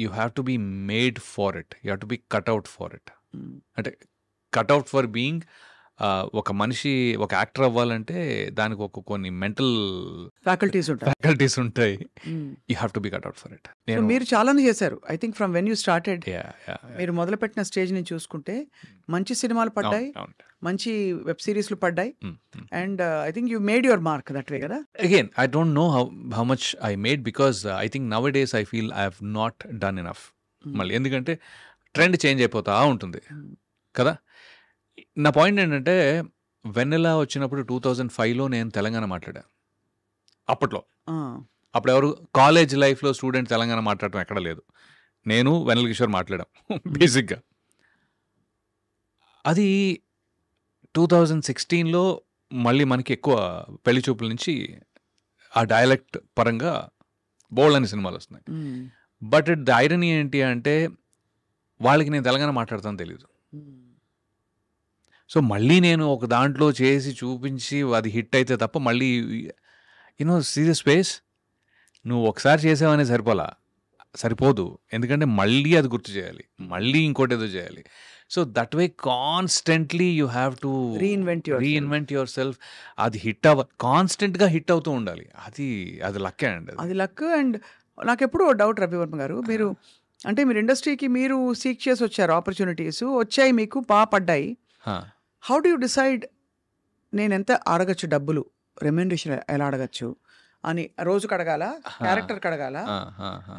you have to be made for it, you have to be cut out for it. అంటే కట్అవుట్ ఫర్ బీయింగ్ ఒక మనిషి ఒక యాక్టర్ అవ్వాలంటే దానికి కొన్ని మెంటల్ ఫ్యాకల్టీస్ ఉంటాయి. You have to be cut out for it. మీరు చాలానే చేశారు. I think from when you started, మీరు మొదలుపెట్టిన స్టేజ్ నుంచి చూసుకుంటే మంచి సినిమాలు పడ్డాయి, మంచి వెబ్ సిరీస్లు పడ్డాయి, and I think you made your mark that way కదా. Again I don't know how much I made, because I think nowadays I feel I have not done enough. మళ్ళీ ఎందుకంటే ట్రెండ్ చేంజ్ అయిపోతా ఉంటుంది కదా. నా point ఏంటంటే వెన్నెలా వచ్చినప్పుడు 2005లో నేను తెలంగాణ మాట్లాడా. అప్పట్లో అప్పుడు ఎవరు కాలేజ్ లైఫ్లో స్టూడెంట్ తెలంగాణ మాట్లాడటం ఎక్కడ లేదు. నేను వెన్నెల కిషోర్ మాట్లాడాం బేసిక్గా. అది 2016లో మళ్ళీ మనకి ఎక్కువ పెళ్లి చూపుల నుంచి ఆ డైలెక్ట్ పరంగా బోల్డ్ అని సినిమాలు వస్తున్నాయి. బట్ ద ఐరనీ ఏంటి అంటే వాళ్ళకి నేను తెలంగాణ మాట్లాడతాను తెలీదు. సో మళ్ళీ నేను ఒక దాంట్లో చేసి చూపించి అది హిట్ అయితే తప్ప మళ్ళీ యూనో సీరియస్ స్పేస్ నువ్వు ఒకసారి చేసావనే సరిపోదు. ఎందుకంటే మళ్ళీ అది గుర్తు చేయాలి, మళ్ళీ ఇంకోటి ఏదో చేయాలి. So that way constantly you have to reinvent your self. అది కాన్స్టెంట్గా హిట్ అవుతూ ఉండాలి. అది లక్కే అండి, అది లక్. అండ్ నాకు ఎప్పుడు డౌట్ రవివర్మ గారు, మీరు అంటే మీరు ఇండస్ట్రీకి మీరు సీక్ చేసి వచ్చారు, ఆపర్చునిటీస్ వచ్చాయి, మీకు పడ్డాయి. హౌ డు యూ డిసైడ్ నేను ఎంత అడగచ్చు, డబ్బులు రెమ్యూనరేషన్ ఎలా అడగచ్చు అని? రోజుకి అడగాల, క్యారెక్టర్కి అడగాల,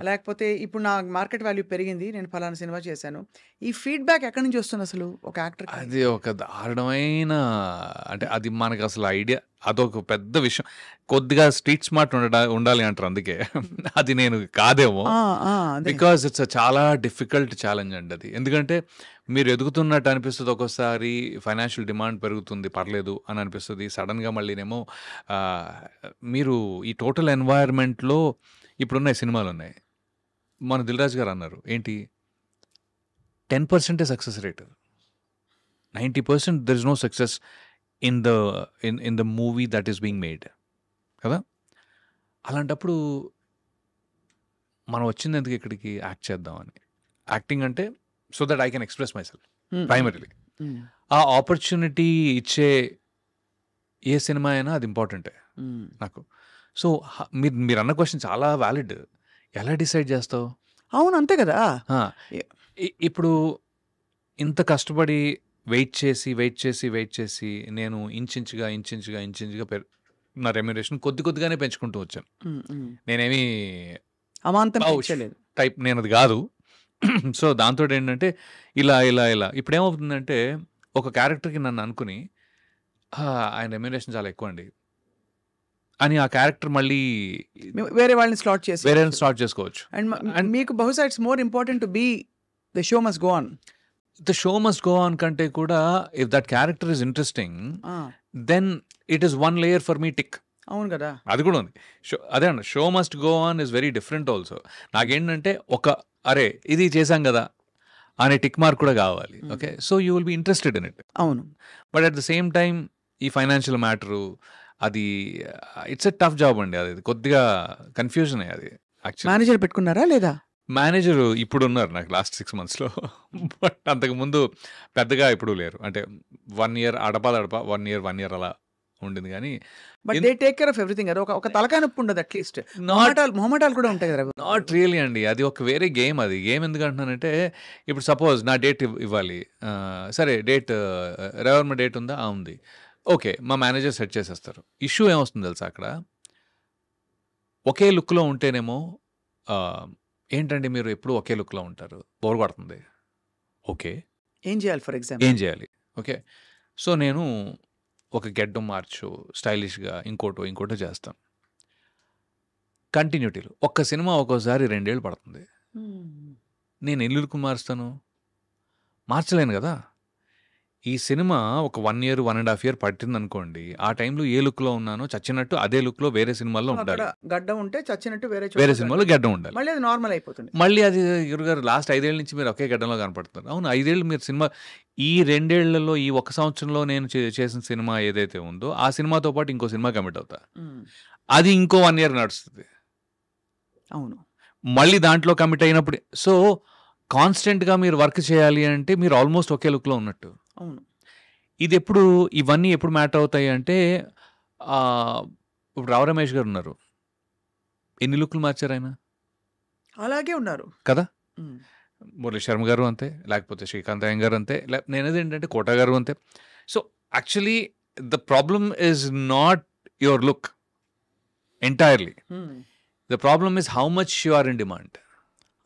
లేకపోతే ఇప్పుడు నా మార్కెట్ వాల్యూ పెరిగింది, నేను ఫలానా సినిమా చేశాను, ఈ ఫీడ్బ్యాక్ ఎక్కడి నుంచి వస్తుంది అసలు ఒక యాక్టర్? అది ఒక దారుణమైన, అంటే అది మనకు అసలు ఐడియా, అదొక పెద్ద విషయం. కొద్దిగా స్ట్రీట్ స్మార్ట్ ఉండాలి అంటారు, అందుకే అది నేను కాదేమో. బికాజ్ ఇట్స్ చాలా డిఫికల్ట్ ఛాలెంజ్ అండి అది. ఎందుకంటే మీరు ఎదుగుతున్నట్టు అనిపిస్తుంది, ఒక్కోసారి ఫైనాన్షియల్ డిమాండ్ పెరుగుతుంది, పర్లేదు అని అనిపిస్తుంది. సడన్గా మళ్ళీనేమో మీరు ఈ టోటల్ ఎన్వైర్న్మెంట్లో ఇప్పుడున్న సినిమాలు ఉన్నాయి. మన దిల్రాజు గారు అన్నారు ఏంటి, 10% success rate, 90% there is no success in the movie that is being made కదా. అలాంటప్పుడు మనం వచ్చింది ఎందుకు ఇక్కడికి, యాక్ట్ చేద్దామని. యాక్టింగ్ అంటే so that I can express my self primarily. ఆ ఆపర్చునిటీ ఇచ్చే ఏ సినిమా అయినా అది ఇంపార్టెంటే నాకు. సో మీరు అన్న క్వశ్చన్ చాలా వ్యాలిడ్. ఎలా డిసైడ్ చేస్తావు? అవును, అంతే కదా. ఇప్పుడు ఇంత కష్టపడి వెయిట్ చేసి నేను ఇంచుగా నా రెమ్యునరేషన్ కొద్దిగానే పెంచుకుంటూ వచ్చాను. నేనేమి అమాంతం టైప్ నేను అది కాదు. సో దాంతో ఏంటంటే ఇలా ఇప్పుడు ఏమవుతుందంటే ఒక క్యారెక్టర్కి నన్ను అనుకుని ఆయన రెమ్యునరేషన్ చాలా ఎక్కువ అండి అని ఆ క్యారెక్టర్ మళ్ళీ వేరే వాళ్ళని స్లాట్ చేసుకోవచ్చు. అండ్ మీకు బహుశా it's more important to be the show must go on. The show must go on కంటే కూడా if that character is interesting then it is one layer for me tick. అవును కదా, అది కూడా ఉంది. అదే అండి, show must go on is very different also. నాకేంటంటే అరే ఇది చేశాం కదా అనే టిక్ మార్క్ కూడా కావాలి. Okay, so you will be interested in it. అవును, but at the same time ఈ ఫైనాన్షియల్ మ్యాటరు అది ఇట్స్ ఎ టఫ్ జాబ్ అండి. అది కొద్దిగా కన్ఫ్యూజన్ అది. యాక్చువల్లీ మేనేజర్ పెట్టుకున్నారా లేదా? మేనేజర్ ఇప్పుడు ఉన్నారు నాకు లాస్ట్ 6 monthsలో. బట్ అంతకుముందు పెద్దగా ఇప్పుడు లేరు. అంటే 1 year అడప 1 year అలా ఉండింది. కానీ but they take care of everything. అది ఒక తలకాయ నొప్పి ఉండదు, అట్లీస్ట్ మొహమాటాలు కూడా ఉంటాయి కదా. నాట్ రియలీ అండి, అది ఒక వేరే గేమ్. అది గేమ్ ఎందుకు అంటున్నానంటే ఇప్పుడు సపోజ్ నా డేట్ ఇవ్వాలి, సరే డేట్ రెవర్మ డేట్ ఉందా, ఉంది, ఓకే, మా మేనేజర్ సెట్ చేసేస్తారు. ఇష్యూ ఏమొస్తుంది తెలుసా, అక్కడ ఒకే లుక్లో ఉంటేనేమో ఏంటండి మీరు ఎప్పుడు ఒకే లుక్లో ఉంటారు, బోర్ కొడుతుంది. ఓకే, ఏం చేయాలి? ఫర్ ఎగ్జాంపుల్ ఏం చేయాలి? ఓకే, సో నేను ఒక గెడ్డం మార్చు, స్టైలిష్గా ఇంకోటో చేస్తాను. కంటిన్యూటీలు ఒక్క సినిమా ఒక్కోసారి 2 years పడుతుంది. నేను ఎల్లుకు మారుస్తాను, మార్చలేను కదా. ఈ సినిమా ఒక 1 year, 1.5 year పట్టిందనుకోండి. ఆ టైంలో ఏ లుక్‌లో ఉన్నానో చచ్చినట్టు అదే లుక్‌లో వేరే సినిమాల్లో అక్కడ ఉండాలి. గడ్డం ఉంటే చచ్చినట్టు వేరే వేరే చోట సినిమాలో గడ్డం ఉండాలి. మళ్ళీ అది నార్మల్ అయిపోతుంది. మళ్ళీ అది గురుగారు లాస్ట్ 5 ఏళ్ల నుంచి మీరు ఒకే గడ్డంలో కనపడుతున్నారు. అవును 5 ఏళ్ళు మీరు సినిమా ఈ 2 ఏళ్లలో ఈ 1 సంవత్సరంలో నేను చేసిన సినిమా ఏదైతే ఉందో ఆ సినిమాతో పాటు ఇంకో సినిమా కమిట్ అవుతా. అది ఇంకో 1 year నడుస్తుంది. అవును. మళ్ళీ దాంట్లో కమిట్ అయినప్పుడు సో కాన్స్టెంట్‌గా మీరు వర్క్ చేయాలి అంటే మీరు ఆల్మోస్ట్ ఒకే లుక్‌లో ఉన్నట్టు. అవును. ఇవన్నీ ఎప్పుడు మ్యాటర్ అవుతాయి అంటే ఇప్పుడు రావు రమేష్ గారు ఉన్నారు. ఎన్ని లుక్‌లు మార్చారు ఆయన? అలాగే ఉన్నారు కదా! ఉమ్. మురళీ శర్మ గారు అంతే, లేకపోతే శ్రీకాంత్ అయ్యంగార్ గారు అంతే, నేనేది ఏంటంటే కోట గారు అంతే. So actually the problem is not your look entirely. Um. The problem is how much you are in demand.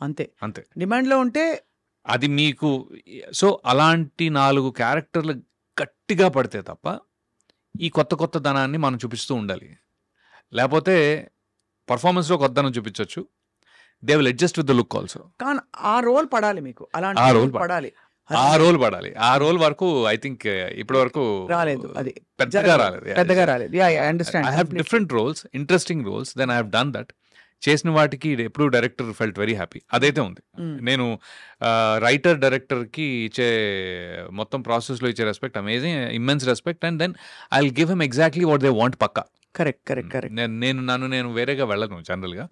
అంతే. అంతే. డిమాండ్లో ఉంటే అది మీకు సో అలాంటి 4 క్యారెక్టర్లు గట్టిగా పడితే తప్ప ఈ కొత్త ధనాన్ని మనం చూపిస్తూ ఉండాలి. లేకపోతే పర్ఫార్మెన్స్లో కొత్తదనం చూపించవచ్చు. They will adjust with the look also. కానీ ఆ రోల్ పడాలి మీకు, అలాంటి ఆ రోల్ role పడాలి. ఆ రోల్ పడాలి. ఆ రోల్ వరకు ఐ థింక్ ఇప్పటి వరకు రాలేదు. అది పెద్దగా రాలేదు. పెద్దగా రాలేదు. Yeah I understand. I have different roles, interesting roles, then I have done that. చేసిన వాటికి ఎప్పుడు డైరెక్టర్ ఫెల్ట్ వెరీ హ్యాపీ. అదైతే ఉంది. నేను రైటర్ డైరెక్టర్కి ఇచ్చే మొత్తం ప్రాసెస్లో ఇచ్చే respect amazing, immense respect. And then I will give him exactly what they want పక్కా. కరెక్ట్. నేను వేరేగా వెళ్ళను జనరల్గా.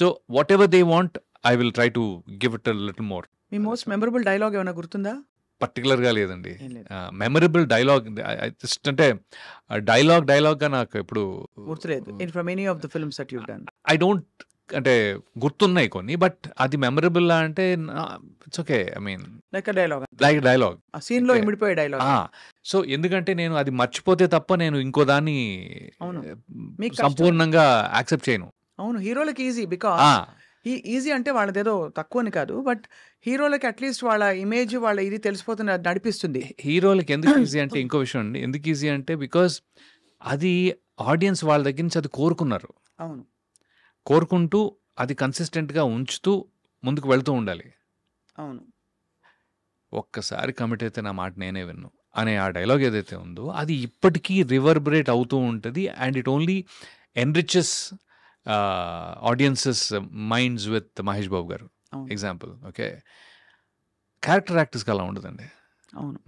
So whatever they want I will try to give it little more. Me most memorable dialogue ఏమైనా గుర్తుందా? పర్టికులర్గా లేదండి. ఏం లేదు. మెమరబుల్ డైలాగ్ జస్ట్ అంటే డైలాగ్గా నాకు ఎప్పుడు గుర్తులేదు. From any of the films that you done. I don't అంటే గుర్తున్నాయి కొన్ని, బట్ అది మెమరబుల్ అంటే it's okay. I mean like dialogue, like dialogue ఆ సీన్ లో Okay. ఇమిడిపోయే డైలాగ్. సో ఎందుకంటే నేను అది మర్చిపోతే తప్ప నేను ఇంకో దాన్ని అవును. మీకు కష్టం. సంపూర్ణంగా యాక్సెప్ట్ చేయను. అవును, హీరోలకి ఈజీ బికాస్ ఆ, ఈజీ అంటే వాళ్ళదేదో తక్కువ అని కాదు, బట్ హీరోలకి అట్లీస్ట్ వాళ్ళ ఇమేజ్ వాళ్ళ ఇది తెలిసిపోతుంది, అది నడిపిస్తుంది. హీరోలకి ఎందుకు ఈజీ అంటే ఇంకో విషయం అండి. ఎందుకు ఈజీ అంటే బికాస్ అది ఆడియన్స్ వాళ్ళ దగ్గర నుంచి అది కోరుకున్నారు. అవును. కోరుకుంటూ అది కన్సిస్టెంట్గా ఉంచుతూ ముందుకు వెళ్తూ ఉండాలి. అవును. ఒక్కసారి కమిట్ అయితే నా మాట నేనే విన్ను అనే ఆ డైలాగ్ ఏదైతే ఉందో అది ఇప్పటికీ రివర్బరేట్ అవుతూ ఉంటుంది. And it only enriches audiences minds with Mahesh Babu garu అవును. ఎగ్జాంపుల్. ఓకే, క్యారెక్టర్ యాక్టర్స్కి అలా ఉండదండి. అవును.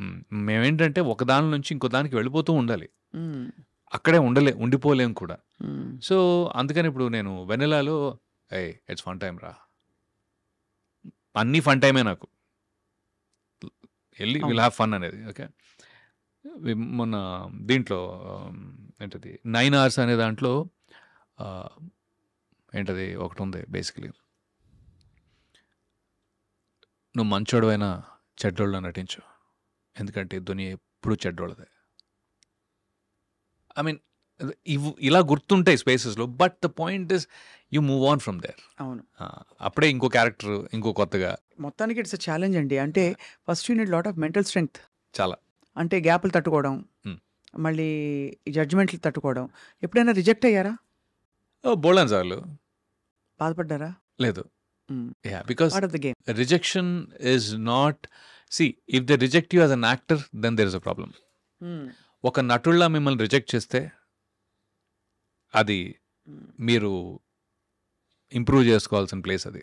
మేమేంటంటే ఒక దాని నుంచి ఇంకో దానికి వెళ్ళిపోతూ ఉండాలి, మ్మ్. అక్కడే ఉండిపోలేం కూడా. మ్మ్. సో అందుకని ఇప్పుడు నేను వెనెలాలో ఇట్స్ ఫన్ టైం రా, అన్నీ ఫన్ టైమే నాకు, వెళ్ళి విల్ హ్యావ్ ఫన్ అనేది. ఓకే, మొన్న దీంట్లో ఏంటది 9 hours అనే దాంట్లో ఏంటది ఒకటి ఉంది బేసికలీ, నువ్వు మంచోడు అయినా చెడ్డోళ్ళ నటించు, ఎందుకంటే దునియా ఎప్పుడు చెడ్డోళ్ళదే. ఐ మీన్ ఇలా గుర్తుంటాయి స్పేసెస్లో, but the point is you move on from there. అవును. అప్పుడే ఇంకో క్యారెక్టర్ ఇంకో కొత్తగా. మొత్తానికి ఇట్స్ అ ఛాలెంజ్ అండి. అంటే first you need lot of mental strength. చాలా అంటే గ్యాప్లు తట్టుకోవడం, మళ్ళీ జడ్జిమెంట్లు తట్టుకోవడం. ఎప్పుడైనా రిజెక్ట్ అయ్యారా? బోల్డన్ సార్లు. బాధపడ్డారా? లేదు. Because part of the game. Rejection is not, see if they reject you as an actor then there is a problem. ఒక నటుల్లా మిమ్మల్ని రిజెక్ట్ చేస్తే అది మీరు ఇంప్రూవ్ చేసుకోవాల్సిన ప్లేస్, అది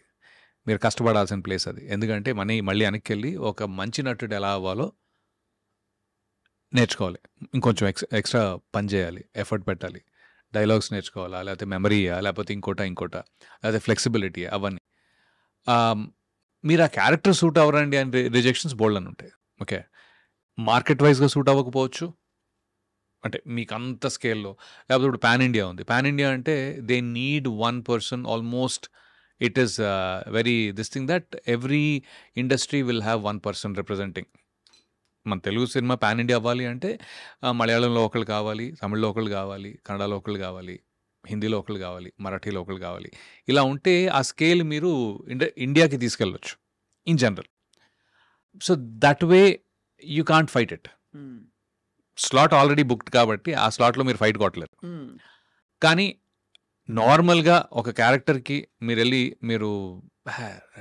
మీరు కష్టపడాల్సిన ప్లేస్ అది. ఎందుకంటే మళ్ళీ వెనక్కి వెళ్ళి ఒక మంచి నటుడు ఎలా అవ్వాలో నేర్చుకోవాలి, ఇంకొంచెం ఎక్స్ట్రా పని చేయాలి, ఎఫర్ట్ పెట్టాలి, డైలాగ్స్ నేర్చుకోవాలా, లేకపోతే మెమరీయా, లేకపోతే ఇంకోట లేకపోతే ఫ్లెక్సిబిలిటీ, అవన్నీ. మీరు ఆ క్యారెక్టర్ సూట్ అవ్వరండి అని రిజెక్షన్స్ బోల్డ్ అని ఉంటాయి. ఓకే, మార్కెట్ వైజ్గా సూట్ అవ్వకపోవచ్చు, అంటే మీకు అంత స్కేల్లో. లేకపోతే ఇప్పుడు పాన్ ఇండియా ఉంది. పాన్ ఇండియా అంటే they need one person almost. It is very this thing that every industry will have one person representing. మన తెలుగు సినిమా పాన్ ఇండియా అవ్వాలి అంటే మలయాళంలో ఒకళ్ళు కావాలి, తమిళ్లో ఒకళ్ళు కావాలి, కన్నడలో ఒకళ్ళు కావాలి, హిందీలో ఒకళ్ళు కావాలి, మరాఠీలో ఒకళ్ళు కావాలి. ఇలా ఉంటే ఆ స్కేల్ మీరు ఇండియాకి తీసుకెళ్ళొచ్చు in general. So that way you can't fight it. Slot already booked కాబట్టి ఆ స్లాట్లో మీరు ఫైట్ కొట్టలేరు. కానీ నార్మల్గా ఒక క్యారెక్టర్కి మీరు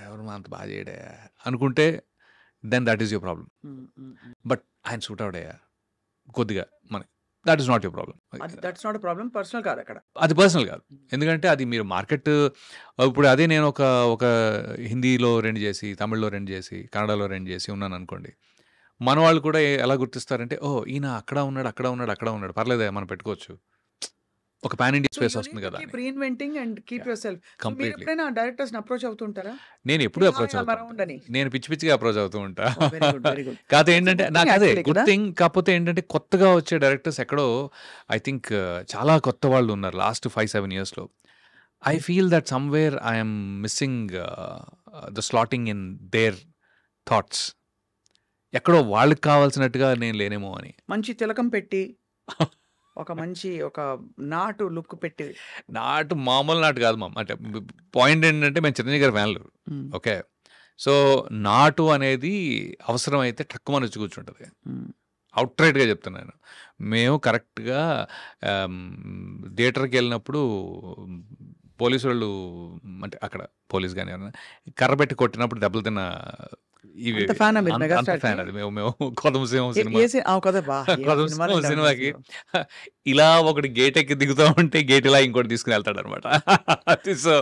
ఎవరు అంత బాగా చేయడే అనుకుంటే then that is your problem. But ఆయన సూట్ అవుడయ్యా కొద్దిగా మన that is not your problem. That's not problem, personal కాదు అక్కడ. అది పర్సనల్ కాదు, ఎందుకంటే అది మీరు మార్కెట్. ఇప్పుడు అదే నేను ఒక హిందీలో 2 చేసి, తమిళ్లో 2 చేసి, కన్నడలో 2 చేసి ఉన్నాను అనుకోండి, మన వాళ్ళు కూడా ఎలా గుర్తిస్తారంటే, ఓ ఈయన అక్కడ ఉన్నాడు పర్లేదే మనం పెట్టుకోవచ్చు, ఒక పాన్ ఇండియా స్పేస్ వస్తుంది కదా. Reinventing and keep your self. మీరు ఎప్పుడైనా డైరెక్టర్స్ అప్రోచ్ అవుతుంటారా? నేను ఎప్పుడు అప్రోచ్ అవుతాను, నేను పిచ్చిగా అప్రోచ్ అవుతూ ఉంటా. Very good. కాకపోతే ఏంటంటే నాకు అదే Actually గుడ్ కదా. థింగ్. కాకపోతే ఏంటంటే కొత్తగా వచ్చే డైరెక్టర్స్ ఎక్కడో ఐ థింక్ చాలా కొత్త వాళ్ళు ఉన్నారు లాస్ట్ 5-7 yearsలో. I feel that somewhere I'm missing the slotting in their thoughts. ఎక్కడో వాళ్ళకి కావాల్సినట్టుగా నేను లేనేమో అని. మంచి తిలకం పెట్టి ఒక మంచి ఒక నాటు లుక్ పెట్టి. నాటు మామూలు నాటు కాదు మామ. అంటే పాయింట్ ఏంటంటే మేము చిరంజీవి గారి ఫ్యాన్లు. ఓకే, సో నాటు అనేది అవసరం అయితే తక్కువ వచ్చి కూర్చుంటుంది. అవుట్రైట్గా చెప్తున్నాను. మేము కరెక్ట్గా థియేటర్కి వెళ్ళినప్పుడు పోలీసు వాళ్ళు, అంటే అక్కడ పోలీస్ కానీ ఎవరైనా కర్ర పెట్టి కొట్టినప్పుడు దెబ్బలు తిన్న ఇవి అంత fan ఆ మీరు అంత మెగాస్టార్ కి? ఫ్యాన్. అది మేము కొదమసింహం సినిమా, కదా బా ఏ కొదమసింహం సినిమాలు సినిమాకి ఇలా ఒకటి గేట్ ఎక్కి దిగుతూ ఉంటే గేట్ ఇలా ఇంకోటి తీసుకుని వెళ్తాడు అనమాట. సో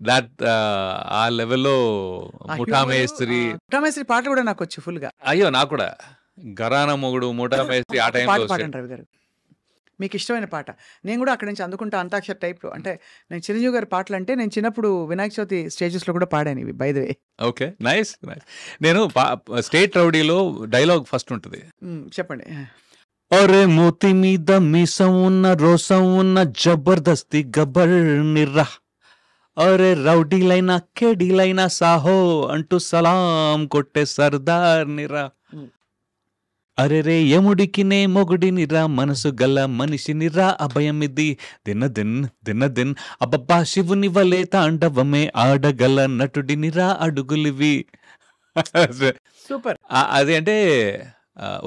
దట్ ఆ లెవెల్లో ముఠా మేస్త్రి. ముఠామేస్త్రి పాటలు కూడా నాకు వచ్చి ఫుల్ గా. అయ్యో నాకు కూడా గరానా మొగుడు, ముఠా మేస్త్రి ఆ పాట టైంలో పాడండి రవి గారు, మీకు ఇష్టమైన పాట. నేను కూడా అక్కడి నుంచి అందుకుంటా అంతాక్షర్ టైప్లో. అంటే నేను చిరంజీవి గారి పాటలు అంటే నేను చిన్నప్పుడు వినాయక చవితి స్టేజెస్లో కూడా పాడాను ఇవి, by the way. Okay, nice nice. నేను స్టేట్ రౌడీలో డైలాగ్ ఫస్ట్ ఉంటుంది, చెప్పండి. ఒరే మూతి మీద మీసం ఉన్న రోసం ఉన్న జబర్దస్తి గబ్బర్ నిర్రా, ఒరే రౌడీలైనా కేడీలైనా సాహో అంటూ సలాం కొట్టే సర్దార్ నిరా, అరే రే యముడికి నే మొగుడినిరా మనసు గల మనిషినిరా అభయం ఇది దిన అబ్బబ్బా శివుని వలే తాండవమే ఆడగల నటుడినిరా అడుగులివి. సూపర్. అది అంటే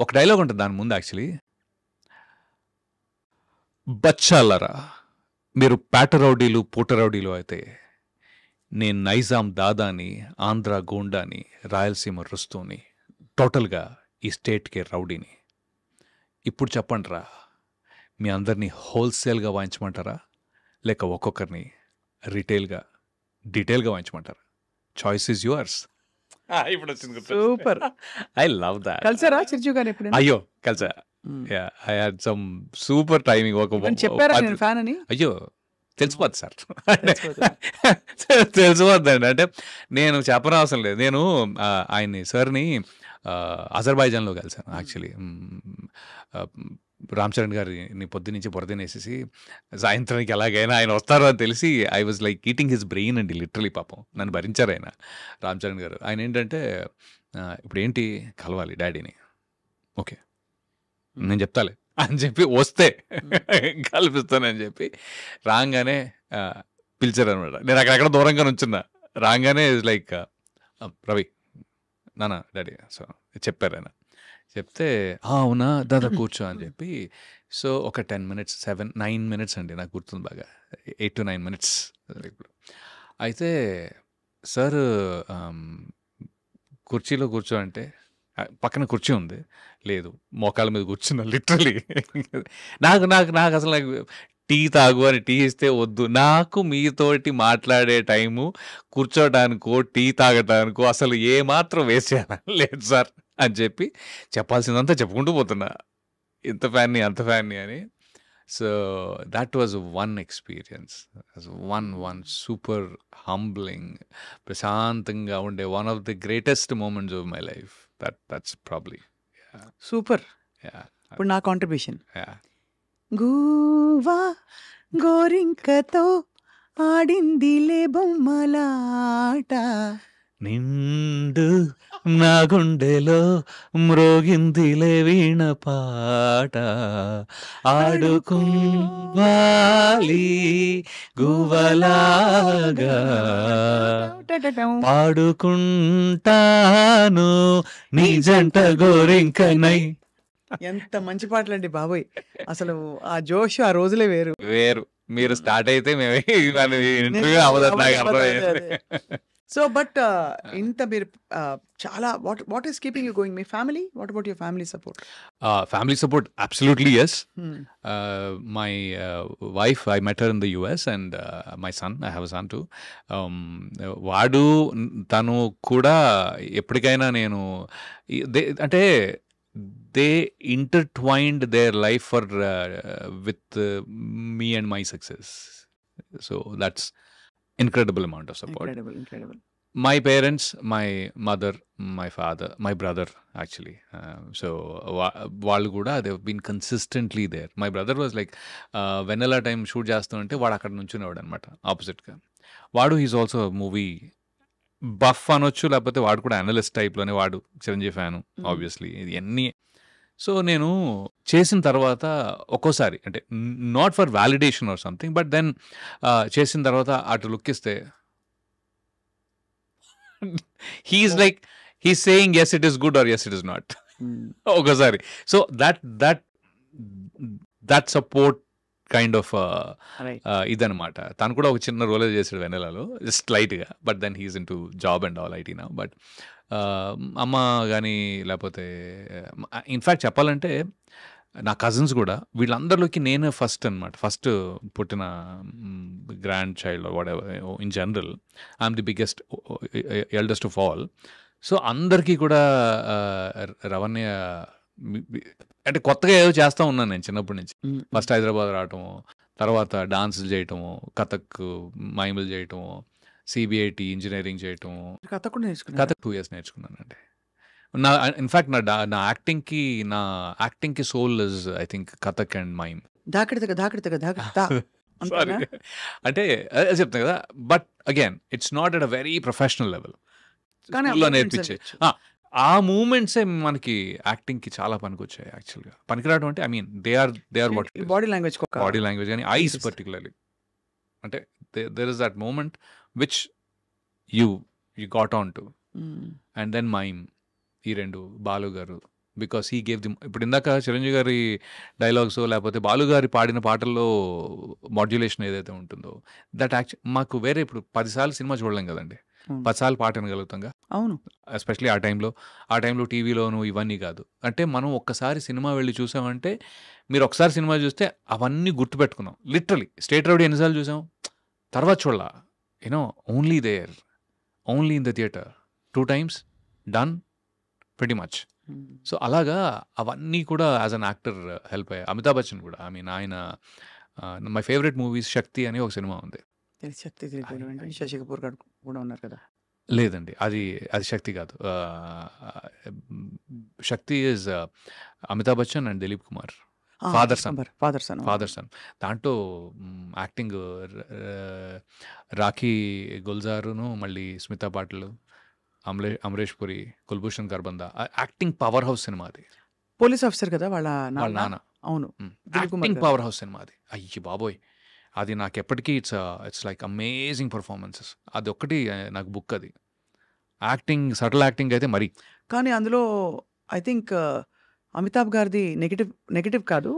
ఒక డైలాగ్ ఉంటుంది దాని ముందు యాక్చువల్లీ, బచ్చాలరా మీరు పేట రౌడీలు పూట రౌడీలు అయితే నేను నైజాం దాదాని, ఆంధ్ర గోండాని, రాయలసీమ రుస్తూని, టోటల్గా ఈ స్టేట్కే రౌడీని. ఇప్పుడు చెప్పండిరా, మీ అందరినీ హోల్సేల్గా వాయించమంటారా లేక ఒక్కొక్కరిని రీటైల్గా డీటెయిల్గా వాయించమంటారా? Choice is yours. ఇప్పుడు వచ్చింది. సూపర్. I love that. కలిసారా చిరంజీవి గారు ఎప్పుడు? అయ్యో కలిసా. I had some super timing. చెప్పారా నేను ఫ్యాన్ అని? అయ్యో తెలిసిపోద్ది సార్, తెలిసిపోద్దండి. అంటే నేను చెప్పనవసరం లేదు. నేను ఆయన్ని సార్ని అజర్బైజాన్లో కలిసాను యాక్చువల్లీ. రామ్ చరణ్ గారిని పొద్దునుంచి బురదనేసేసి సాయంత్రానికి ఎలాగైనా ఆయన వస్తారు అని తెలిసి I was like eating his brain అండి, లిటరలీ. పాపం నన్ను భరించారు ఆయన, రామ్ చరణ్ గారు. ఆయన ఏంటంటే ఇప్పుడు ఏంటి కలవాలి డాడీని, ఓకే నేను చెప్తాలే అని చెప్పి వస్తే కల్పిస్తానని చెప్పి రాగానే పిలిచారు అనమాట. నేను అక్కడెక్కడ దూరంగా నుంచున్నా. రాగానే లైక్ రవి నానా డాడీ, సో చెప్పారు ఆయన. చెప్తే అవునా దాదా కూర్చో అని చెప్పి, సో ఒక 10 minutes 9 minutes అండి నాకు గుర్తుంది బాగా, 8 to 9 minutes ఇప్పుడు. అయితే సార్ కుర్చీలో కూర్చో అంటే పక్కన కుర్చీ ఉంది, లేదు మోకాళ్ళ మీద కూర్చున్నా లిటరలీ. నాకు నాకు నాకు అసలు నాకు టీ తాగు అని టీ ఇస్తే వద్దు. నాకు మీతోటి మాట్లాడే టైము కూర్చోటానికో టీ తాగటానికో అసలు ఏమాత్రం వేస్ట్ చేయాలి లేదు సార్ అని చెప్పి చెప్పాల్సిందంతా చెప్పుకుంటూ పోతున్నా, ఇంత ఫ్యాన్ని అంత ఫ్యాన్ని అని. So that was one experience, one super humbling, ప్రశాంతంగా ఉండే one of the greatest moments of my life. That's probably. Super. ఇప్పుడు నా కాంట్రిబ్యూషన్. Yeah. గూవా గోరింకతో ఆడిందిలే బొమ్మలాట, నిండు నా గుండెలో మ్రోగిందిలే వీణ పాట, ఆడుకోవాలి గువ్వలాగా పాడుకుంటాను నీ జంట గోరింకనై. ఎంత మంచి పాటలండి బాబోయ్. అసలు ఆ జోష్ ఆ రోజులే వేరు. వేరు. మీరు స్టార్ట్ అయితే మేము ఇంటర్వ్యూ అవ్వదు నాకు అర్థమైంది. సో బట్ ఇంత మీరు చాలా what is keeping you going me family what about your family support Family support, absolutely yes. My wife, I met her in the US, and my son, I have a son too. వాడు తను కూడా ఎప్పటికైనా నేను అంటే they intertwined their life for with me and my success. So that's incredible amount of support. incredible My parents, my mother, my father, my brother actually. So వాళ్ళు కూడా they have been consistently there. My brother was like Vennela time shoot చేస్తామంటే వాడు అక్కడ నుంచునేవాడు అనమాట ఆపోజిట్గా. వాడు is also movie buff అనొచ్చు, లేకపోతే వాడు కూడా అనలిస్ట్ టైప్లోనే. వాడు చిరంజీవి ఫ్యాను ఆబ్వియస్లీ. ఇవన్నీ సో నేను చేసిన తర్వాత ఒక్కోసారి అంటే not for validation or something, but then చేసిన తర్వాత అటు లుక్ ఇస్తే he's like he's saying yes it is good or yes it is not ఒకసారి. So that support kind of ఇదనమాట. తను కూడా ఒక చిన్న రోల్ చేసాడు వెన్నెలలో, జస్ట్ లైట్గా. But then he's into job and all IT now. But అమ్మ కానీ లేకపోతే ఇన్ఫ్యాక్ట్ చెప్పాలంటే నా కజిన్స్ కూడా వీళ్ళందరిలోకి నేనే ఫస్ట్ అనమాట. ఫస్ట్ పుట్టిన grand child what ever in general I'm the biggest eldest of all. So అందరికీ కూడా రవణ్య అంటే కొత్తగా ఏదో చేస్తూ ఉన్నాను నేను చిన్నప్పటి నుంచి. ఫస్ట్ హైదరాబాద్ రావటము, తర్వాత డాన్సులు చేయటము, కథక్ మైములు చేయటము, సిబిఐటి ఇంజనీరింగ్ చేయటం, కథ 2 years నేర్చుకున్నానండి. నా ఇన్ఫ్యాక్ట్ నా యాక్టింగ్కి soul is I think Kathak and mime. Sorry అంటే అదే చెప్తాను కదా. But again it's not at a very professional level. స్కూల్లో నేర్పించే ఆ మూమెంట్సే మనకి యాక్టింగ్కి చాలా పనికొచ్చాయి. యాక్చువల్గా పనికిరావడం అంటే I mean they are what body language కానీ ఐస్ పర్టికులర్లీ. అంటే there is that moment which you got on to. And then mime, ఈ రెండు బాలు గారు, బికాస్ హీ గేవ్ ది. ఇప్పుడు ఇందాక చిరంజీవి గారి డైలాగ్స్ లేకపోతే బాలు గారి పాడిన పాటల్లో మాడ్యులేషన్ ఏదైతే ఉంటుందో దట్ మాకు వేరే ఇప్పుడు 10 సార్లు సినిమా చూడలేం కదండి, 10 సార్లు పాట వినగలుగుతాంగా. అవును, ఎస్పెషలీ ఆ టైంలో టీవీలోను ఇవన్నీ కాదు. అంటే మనం ఒక్కసారి సినిమా వెళ్ళి చూసామంటే, మీరు ఒకసారి సినిమా చూస్తే అవన్నీ గుర్తుపెట్టుకున్నాం. లిటరలీ స్టేట్ రౌడీ ఎన్నిసార్లు చూసాం, తర్వాత చూడాల only in the theatre 2 times done pretty much. So అలాగా అవన్నీ కూడా యాజ్ అన్ యాక్టర్ హెల్ప్ అయ్యాయి. అమితాబ్ బచ్చన్ కూడా ఐ మీన్ ఆయన మై ఫేవరెట్ మూవీస్ శక్తి అని ఒక సినిమా ఉంది. శశి కపూర్ గారు కూడా ఉన్నారు కదా. లేదండి, అది శక్తి కాదు. Shakti is Amitabh Bachchan and Dilip Kumar, father son. దాంట్లో యాక్టింగ్ రాఖీ గుల్జారును, మళ్ళీ Smita Patil, Amrish Puri, Kulbhushan Kharbanda. Acting powerhouse సినిమా అది. పోలీస్ ఆఫీసర్ కదా వాళ్ళ నాన్న. అవును, యాక్టింగ్ పవర్ హౌస్ సినిమా అది. అయ్యి బాబోయ్, అది నాకు ఎప్పటికీ ఇట్స్ లైక్ అమేజింగ్ పర్ఫార్మెన్సెస్. అది ఒక్కటి నాకు బుక్. అది యాక్టింగ్, సటిల్ యాక్టింగ్ అయితే మరి. కానీ అందులో ఐ థింక్ అమితాబ్ గారిది నెగటివ్ కాదు,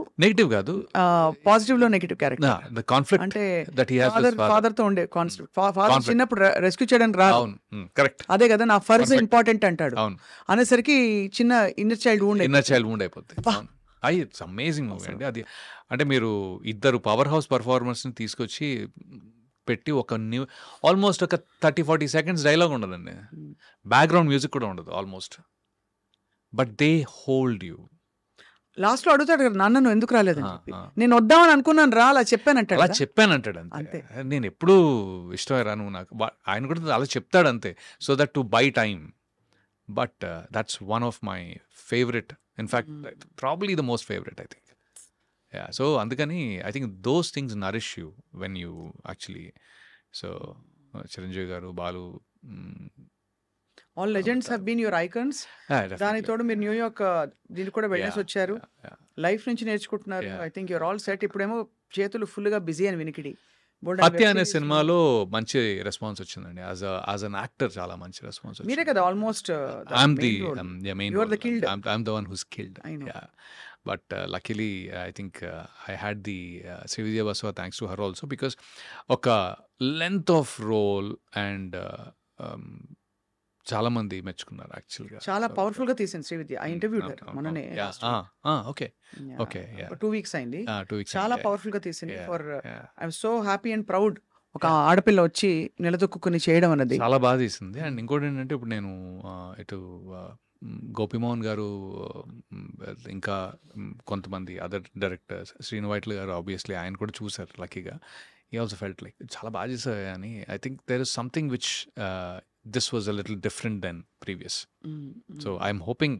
పాజిటివ్ లో నెగటివ్ క్యారెక్టర్. ద కాన్ఫ్లిక్ట్ అంటే that he has with father తో ఉండే కాన్ఫ్లిక్ట్. ఫాదర్ చిన్నప్పుడు రెస్క్యూ చేయడానికి రాదు. అవును, కరెక్ట్. అదే కదా నా ఫర్జ్ ఇంపార్టెంట్ అంటాడు. అవును, అనేసరికి చిన్న ఇన్నర్ చైల్డ్ వూండ్ అయిపోతుంది. ఇట్స్ అమేజింగ్ మూవీ అండి అది. అంటే మీరు ఇద్దరు పవర్ హౌస్ పర్ఫార్మర్స్ ని తీసుకొచ్చి పెట్టి ఒక ఆల్మోస్ట్ ఒక 30-40 seconds డైలాగ్ ఉండదండి, బ్యాక్గ్రౌండ్ మ్యూజిక్ కూడా ఉండదు almost. But they hold you. Last లో అడుగుతాడు కదా, నాన్న నువ్వు ఎందుకు రాలేదని చెప్పి. నేను వద్దామని అనుకున్నాను రా, అలా చెప్పానంటాడు అంతే. నేను ఎప్పుడు ఇష్టమే రా నువ్వు నాకు. ఆయన కూడా అలా చెప్తాడు అంతే, so that to by time. But that's one of my favourite, in fact probably the most favourite I think. So అందుకని I think those things nourish you when you actually. So Chiranjeevi garu, Balu, all legends have been your icons. దానికి తోడు మీరు New York దీనికి కూడా వెళ్ళేసి వచ్చారు, life నుంచి నేర్చుకుంటున్నారు. I think your all set. ఇప్పుడేమో చేతులు ఫుల్ గా బిజీ అని వినికిడి. హత్య అనే సినిమాలో మంచి రెస్పాన్స్ వచ్చిందండి. యాజ్ అన్ యాక్టర్ చాలా మంచి రెస్పాన్స్ వచ్చింది. మీరే కదా almost I'm the main role. I'm the one who's killed. Yeah. But luckily I think I had the Srividya Baswa, thanks to her also, because oka length of role and చాలా మంది మెచ్చుకున్నారు యాక్చువల్గా. చాలా powerful గా తీసింది శ్రీవిద్య. ఆ interview మొన్ననే okay okay 2 weeks అయింది. 2 weeks చాలా అయింది. పవర్ఫుల్ గా తీసింది. For I'm so happy and proud ఒక ఆడపిల్ల వచ్చి నిలదొక్కుని చేయడం అన్నది. చాలా బాగా తీసింది. అండ్ ఇంకోటి ఏంటంటే ఇప్పుడు నేను ఇటు గోపిమోహన్ గారు, ఇంకా కొంతమంది అదర్ డైరెక్టర్స్, శ్రీను వైట్ల గారు ఆబ్వియస్లీ ఆయన కూడా చూసారు లక్కీగా. ఈ ఆల్సో ఫెల్ట్ లైక్ చాలా బాగా చేశారు అని. I think there is something which this was a little different than previous. So I'm hoping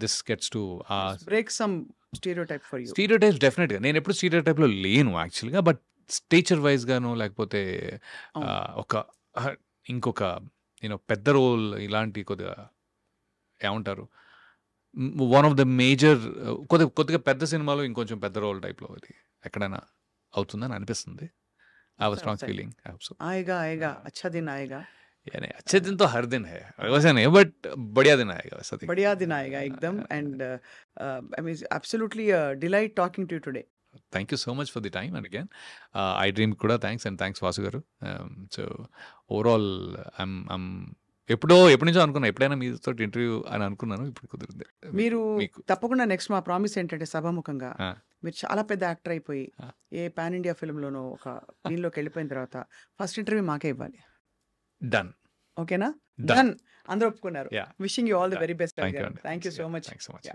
this gets to break some stereotype for you. Stereotypes డెఫినెట్గా. నేను ఎప్పుడు స్టీరియోటైప్లో లేను యాక్చువల్గా, బట్ స్టేచర్ వైజ్గాను లేకపోతే ఇంకొక పెద్ద రోల్ ఇలాంటి కొద్దిగా ఏమంటారు, వన్ ఆఫ్ ద మేజర్ కొద్దిగా పెద్ద సినిమాలో ఇంకొంచెం పెద్ద రోల్ టైప్లో అది ఎక్కడైనా అవుతుందని అనిపిస్తుంది. I was strong feeling. आएगा आएगा अच्छा दिन आएगा. यानी अच्छे दिन तो हर दिन है, वैसे नहीं, बट बढ़िया दिन आएगा, वैसा देखिए. बढ़िया दिन आएगा एकदम. And I mean absolutely a delight talking to you today. Thank you so much for the time, and again I dream kuda thanks, and thanks Vasu garu. So overall I'm ఎప్పటి నుంచో అనుకున్నా ఎప్పుడైనా మీతో ఇంటర్వ్యూ అని అనుకున్నాను, ఇప్పుడు కుదిరింది. మీరు తప్పకుండా నెక్స్ట్ మా ప్రామిస్ ఏంటంటే సభాముఖంగా మీరు చాలా పెద్ద యాక్టర్ అయిపోయి ఏ పాన్ ఇండియా ఫిల్మ్లోనో ఒక దీనిలోకి వెళ్ళిపోయిన తర్వాత ఫస్ట్ ఇంటర్వ్యూ మాకే ఇవ్వాలి. డన్. ఓకేనా? డన్. అందరూ ఒప్పుకున్నారు. Wishing you all the very best. Thank you so much. Thanks so much.